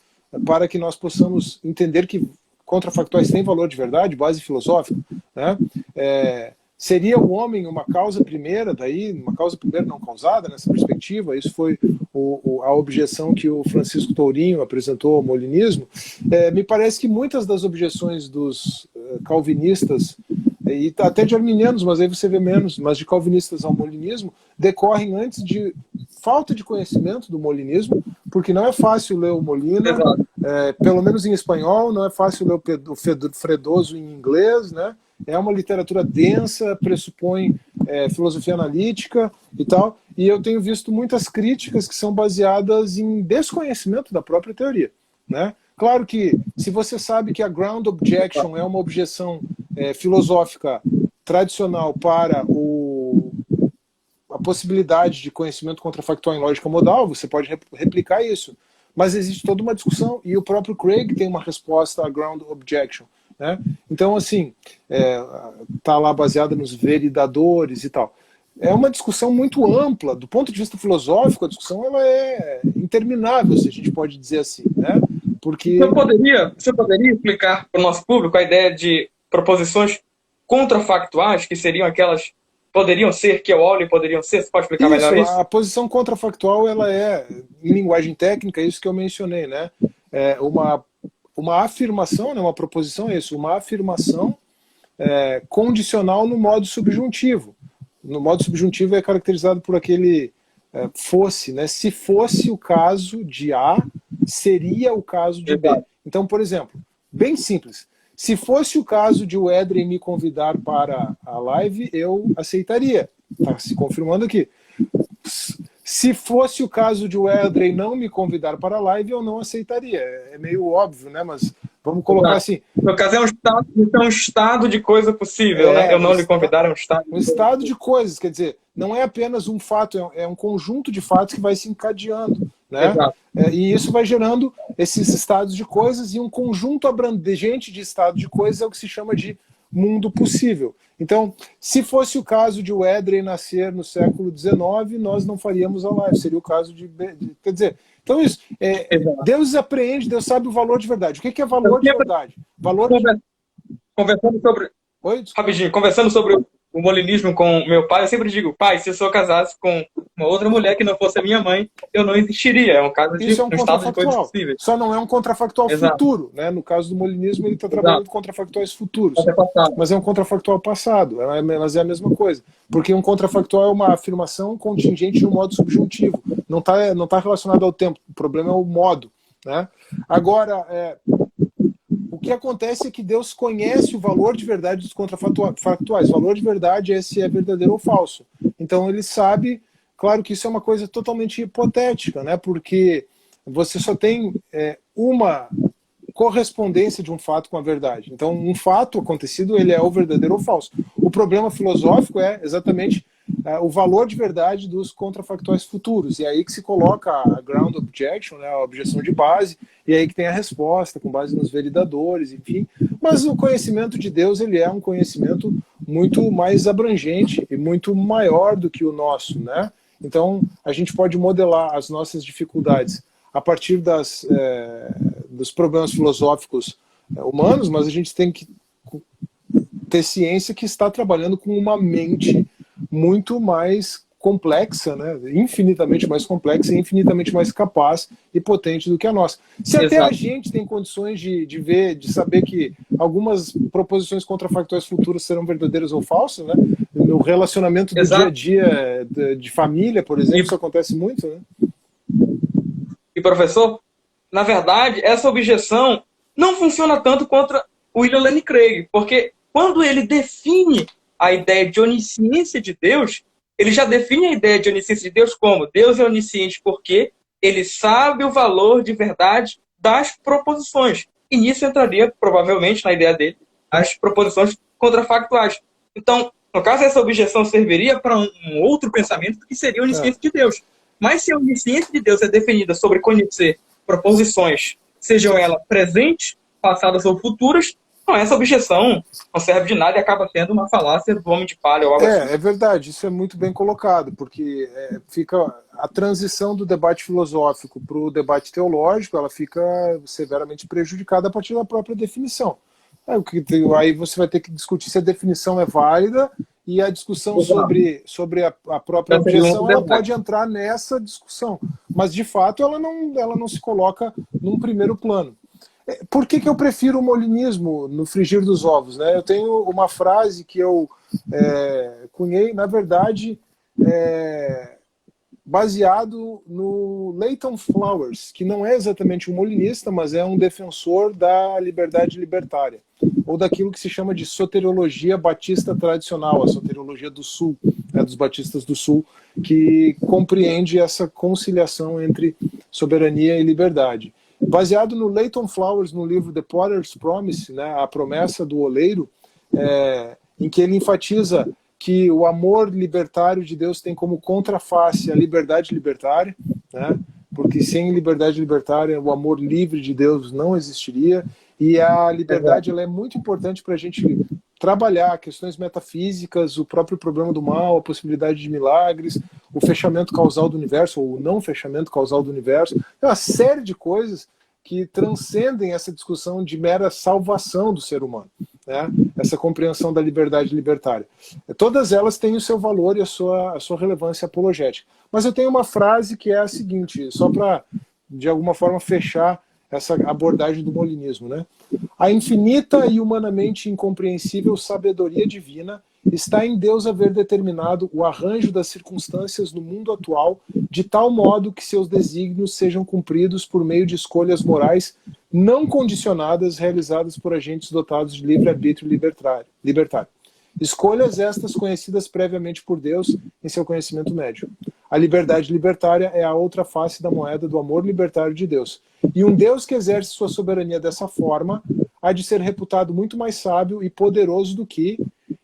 S2: para que nós possamos entender que contrafactuais têm valor de verdade, base filosófica, né? Seria o homem uma causa primeira, uma causa primeira não causada nessa perspectiva? Isso foi a objeção que o Francisco Tourinho apresentou ao molinismo. Me parece que muitas das objeções dos calvinistas, e até de arminianos, mas aí você vê menos, mas de calvinistas ao molinismo, decorrem antes de falta de conhecimento do molinismo, porque não é fácil ler o Molina, pelo menos em espanhol, não é fácil ler o Fredoso em inglês, né? É uma literatura densa, pressupõe filosofia analítica e tal, e eu tenho visto muitas críticas que são baseadas em desconhecimento da própria teoria, né? Claro que, se você sabe que a ground objection é uma objeção filosófica tradicional para a possibilidade de conhecimento contrafactual em lógica modal, você pode replicar isso. Mas existe toda uma discussão, e o próprio Craig tem uma resposta à ground objection, né? Então, assim, está lá baseada nos veridadores e tal. É uma discussão muito ampla. Do ponto de vista filosófico, a discussão ela é interminável, se a gente pode dizer assim, né? Porque...
S1: Você poderia explicar para o nosso público a ideia de proposições contrafactuais, que seriam aquelas, poderiam ser, que eu olho e poderiam ser? Você pode explicar melhor isso?
S2: A posição contrafactual, ela é, em linguagem técnica, isso que eu mencionei, né? É uma afirmação, né? Uma proposição é isso, uma afirmação condicional no modo subjuntivo. No modo subjuntivo é caracterizado por aquele fosse, né? Se fosse o caso de A, seria o caso de B. Então, por exemplo, bem simples. Se fosse o caso de o Edrey me convidar para a live, eu aceitaria. Está se confirmando aqui. Se fosse o caso de o Edrey não me convidar para a live, eu não aceitaria. É meio óbvio, né? Mas vamos colocar assim.
S1: No caso, é um estado de coisa possível, né? Eu não lhe convidar, é um estado.
S2: Um estado de coisas, quer dizer, não é apenas um fato, é um conjunto de fatos que vai se encadeando, né? E isso vai gerando esses estados de coisas, e um conjunto abrangente de estados de coisas é o que se chama de mundo possível. Então, se fosse o caso de o Edrey nascer no século XIX, nós não faríamos a live, seria o caso de quer dizer, então isso, Deus apreende, Deus sabe o valor de verdade. O que é valor de verdade?
S1: Conversando sobre...
S2: Oi?
S1: Rapidinho, conversando sobre o molinismo com meu pai, eu sempre digo, pai, se eu sou casasse com uma outra mulher que não fosse a minha mãe, eu não existiria. É um caso de
S2: isso é um
S1: estado de coisas possíveis.
S2: Só não é um contrafactual futuro, né? No caso do molinismo, ele está trabalhando com contrafactuais futuros. Mas é um contrafactual passado, mas é a mesma coisa. Porque um contrafactual é uma afirmação contingente no modo subjuntivo. Não tá relacionado ao tempo, o problema é o modo, né? Agora, o que acontece é que Deus conhece o valor de verdade dos contrafactuais. O valor de verdade é se é verdadeiro ou falso. Então ele sabe, claro que isso é uma coisa totalmente hipotética, né? Porque você só tem uma correspondência de um fato com a verdade. Então um fato acontecido, ele é ou verdadeiro ou falso. O problema filosófico é exatamente o valor de verdade dos contrafactuais futuros. E é aí que se coloca a ground objection, né, a objeção de base, e é aí que tem a resposta, com base nos validadores, enfim. Mas o conhecimento de Deus, ele é um conhecimento muito mais abrangente e muito maior do que o nosso, né? Então, a gente pode modelar as nossas dificuldades a partir dos problemas filosóficos humanos, mas a gente tem que ter ciência que está trabalhando com uma mente muito mais complexa, né? Infinitamente mais complexa e infinitamente mais capaz e potente do que a nossa. Se até a gente tem condições de saber que algumas proposições contrafactuais futuras serão verdadeiras ou falsas, né? No relacionamento do dia a dia de família, por exemplo, isso acontece muito, né?
S1: E professor, na verdade, essa objeção não funciona tanto contra William Lane Craig, porque quando ele define a ideia de onisciência de Deus, ele já define a ideia de onisciência de Deus como Deus é onisciente porque ele sabe o valor de verdade das proposições. E nisso entraria, provavelmente, na ideia dele, as proposições contrafactuais. Então, no caso, essa objeção serviria para um outro pensamento que seria a onisciência de Deus. Mas se a onisciência de Deus é definida sobre conhecer proposições, sejam elas presentes, passadas ou futuras, não, essa objeção não serve de nada e acaba sendo uma falácia do homem de palha ou algo assim.
S2: É verdade, isso é muito bem colocado, porque fica a transição do debate filosófico para o debate teológico, ela fica severamente prejudicada a partir da própria definição. Aí você vai ter que discutir se a definição é válida, e a discussão sobre a própria objeção, ela pode entrar nessa discussão, mas de fato ela não se coloca num primeiro plano. Por que eu prefiro o molinismo no frigir dos ovos, né? Eu tenho uma frase que eu cunhei, na verdade, baseado no Leighton Flowers, que não é exatamente um molinista, mas é um defensor da liberdade libertária, ou daquilo que se chama de soteriologia batista tradicional, a soteriologia do Sul, né, dos batistas do Sul, que compreende essa conciliação entre soberania e liberdade. Baseado no Leighton Flowers, no livro The Potter's Promise, né, a promessa do oleiro, em que ele enfatiza que o amor libertário de Deus tem como contraface a liberdade libertária, né, porque sem liberdade libertária o amor livre de Deus não existiria, e a liberdade ela é muito importante para a gente trabalhar questões metafísicas, o próprio problema do mal, a possibilidade de milagres, o fechamento causal do universo, ou o não fechamento causal do universo, uma série de coisas que transcendem essa discussão de mera salvação do ser humano, né? Essa compreensão da liberdade libertária. Todas elas têm o seu valor e a sua relevância apologética. Mas eu tenho uma frase que é a seguinte, só para, de alguma forma, fechar essa abordagem do molinismo, né? A infinita e humanamente incompreensível sabedoria divina está em Deus haver determinado o arranjo das circunstâncias no mundo atual de tal modo que seus desígnios sejam cumpridos por meio de escolhas morais não condicionadas realizadas por agentes dotados de livre-arbítrio libertário. Escolhas estas conhecidas previamente por Deus em seu conhecimento médio. A liberdade libertária é a outra face da moeda do amor libertário de Deus. E um Deus que exerce sua soberania dessa forma há de ser reputado muito mais sábio e poderoso do que,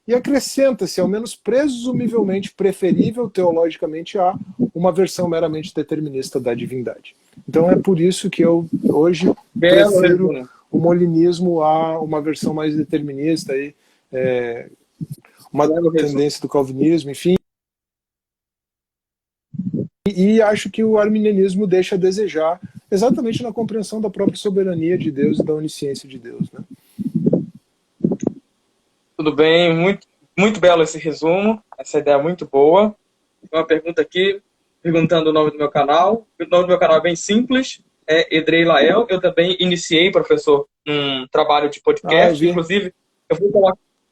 S2: e acrescenta-se, ao menos presumivelmente preferível teologicamente a, uma versão meramente determinista da divindade. Então é por isso que eu hoje prefiro o molinismo a uma versão mais determinista, aí, uma tendência do calvinismo, enfim. E acho que o arminianismo deixa a desejar exatamente na compreensão da própria soberania de Deus e da onisciência de Deus, né?
S1: Tudo bem, muito belo esse resumo, essa ideia é muito boa. Uma pergunta aqui, perguntando o nome do meu canal. O nome do meu canal é bem simples, é Edrei Lael. Eu também iniciei, professor, um trabalho de podcast. Inclusive,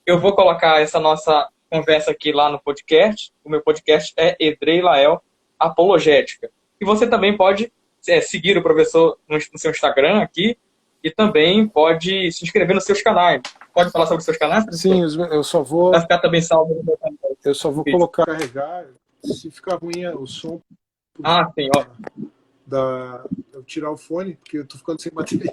S1: eu vou colocar essa nossa conversa aqui lá no podcast. O meu podcast é Edrei Lael Apologética. E você também pode seguir o professor no seu Instagram aqui e também pode se inscrever nos seus canais. Pode falar sobre os seus canais, professor?
S2: Sim, eu só vou...
S1: Vai ficar também salvo no meu canal.
S2: Eu só vou colocar, carregar, se ficar ruim o som...
S1: Sim, ó.
S2: Eu tirar o fone, porque eu tô ficando sem bateria.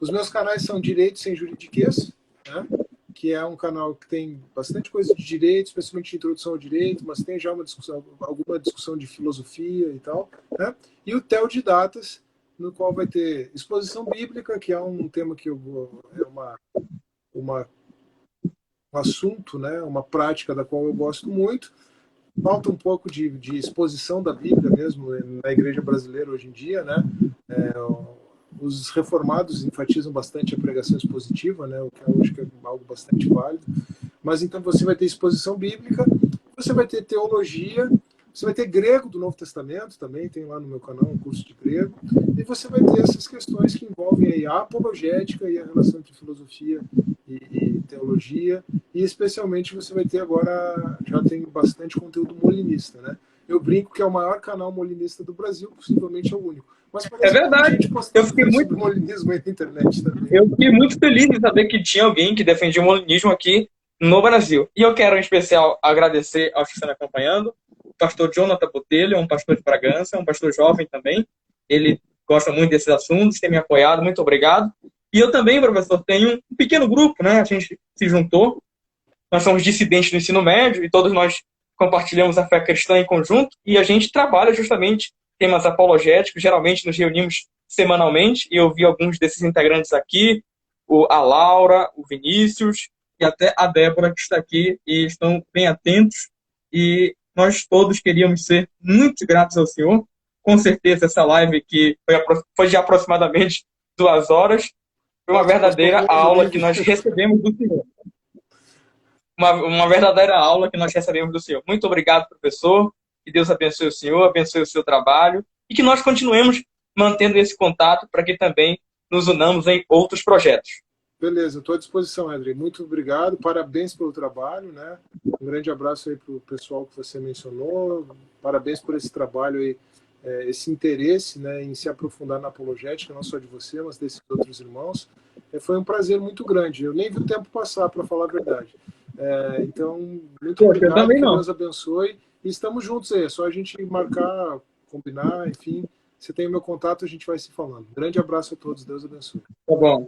S2: Os meus canais são Direito Sem Juridiquês, né? Que é um canal que tem bastante coisa de direito, especialmente de introdução ao direito, mas tem já alguma discussão de filosofia e tal, né? E o Teodidatas, no qual vai ter exposição bíblica, que é um tema que um assunto, né? Uma prática da qual eu gosto muito. Falta um pouco de exposição da Bíblia mesmo na igreja brasileira hoje em dia, né? Os reformados enfatizam bastante a pregação expositiva, né? O que eu acho que é algo bastante válido. Mas então você vai ter exposição bíblica, você vai ter teologia, você vai ter grego do Novo Testamento também, tem lá no meu canal um curso de grego, e você vai ter essas questões que envolvem aí a apologética e a relação entre filosofia e teologia, e especialmente você vai ter agora, já tem bastante conteúdo molinista, né? Eu brinco que é o maior canal molinista do Brasil, possivelmente é o único. Mas
S1: é verdade.
S2: Eu fiquei muito molinismo aí na internet também.
S1: Eu fiquei muito feliz em saber que tinha alguém que defendia o molinismo aqui no Brasil. E eu quero, em especial, agradecer aos que estão me acompanhando. O pastor Jonathan Botelho é um pastor de Bragança, é um pastor jovem também. Ele gosta muito desses assuntos, tem me apoiado. Muito obrigado. E eu também, professor, tenho um pequeno grupo, né? A gente se juntou. Nós somos dissidentes do ensino médio e todos nós compartilhamos a fé cristã em conjunto e a gente trabalha justamente temas apologéticos. Geralmente nos reunimos semanalmente e eu vi alguns desses integrantes aqui, a Laura, o Vinícius e até a Débora que está aqui e estão bem atentos e nós todos queríamos ser muito gratos ao Senhor. Com certeza essa live que foi de aproximadamente 2 horas foi uma verdadeira aula que nós recebemos do Senhor. Uma verdadeira aula que nós recebemos do Senhor. Muito obrigado, professor. Que Deus abençoe o senhor, abençoe o seu trabalho e que nós continuemos mantendo esse contato para que também nos unamos em outros projetos.
S2: Beleza, estou à disposição, André. Muito obrigado, parabéns pelo trabalho, né? Um grande abraço aí para o pessoal que você mencionou, parabéns por esse trabalho aí, esse interesse, né, em se aprofundar na apologética, não só de você, mas desses outros irmãos. Foi um prazer muito grande, eu nem vi o tempo passar, para falar a verdade. Então, muito obrigado, que Deus abençoe, e estamos juntos aí, é só a gente marcar, combinar, enfim, você tem o meu contato, a gente vai se falando. Grande abraço a todos, Deus abençoe.
S1: Tá bom.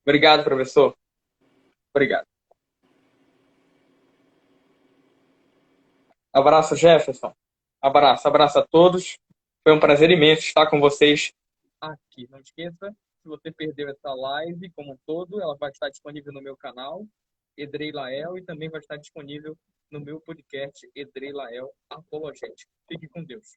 S1: Obrigado, professor. Obrigado. Abraço, Jefferson. Abraço a todos. Foi um prazer imenso estar com vocês aqui. Não esqueça, se você perdeu essa live como um todo, ela vai estar disponível no meu canal, Edrei Lael, e também vai estar disponível no meu podcast, Edrei Lael Apologética. Fique com Deus.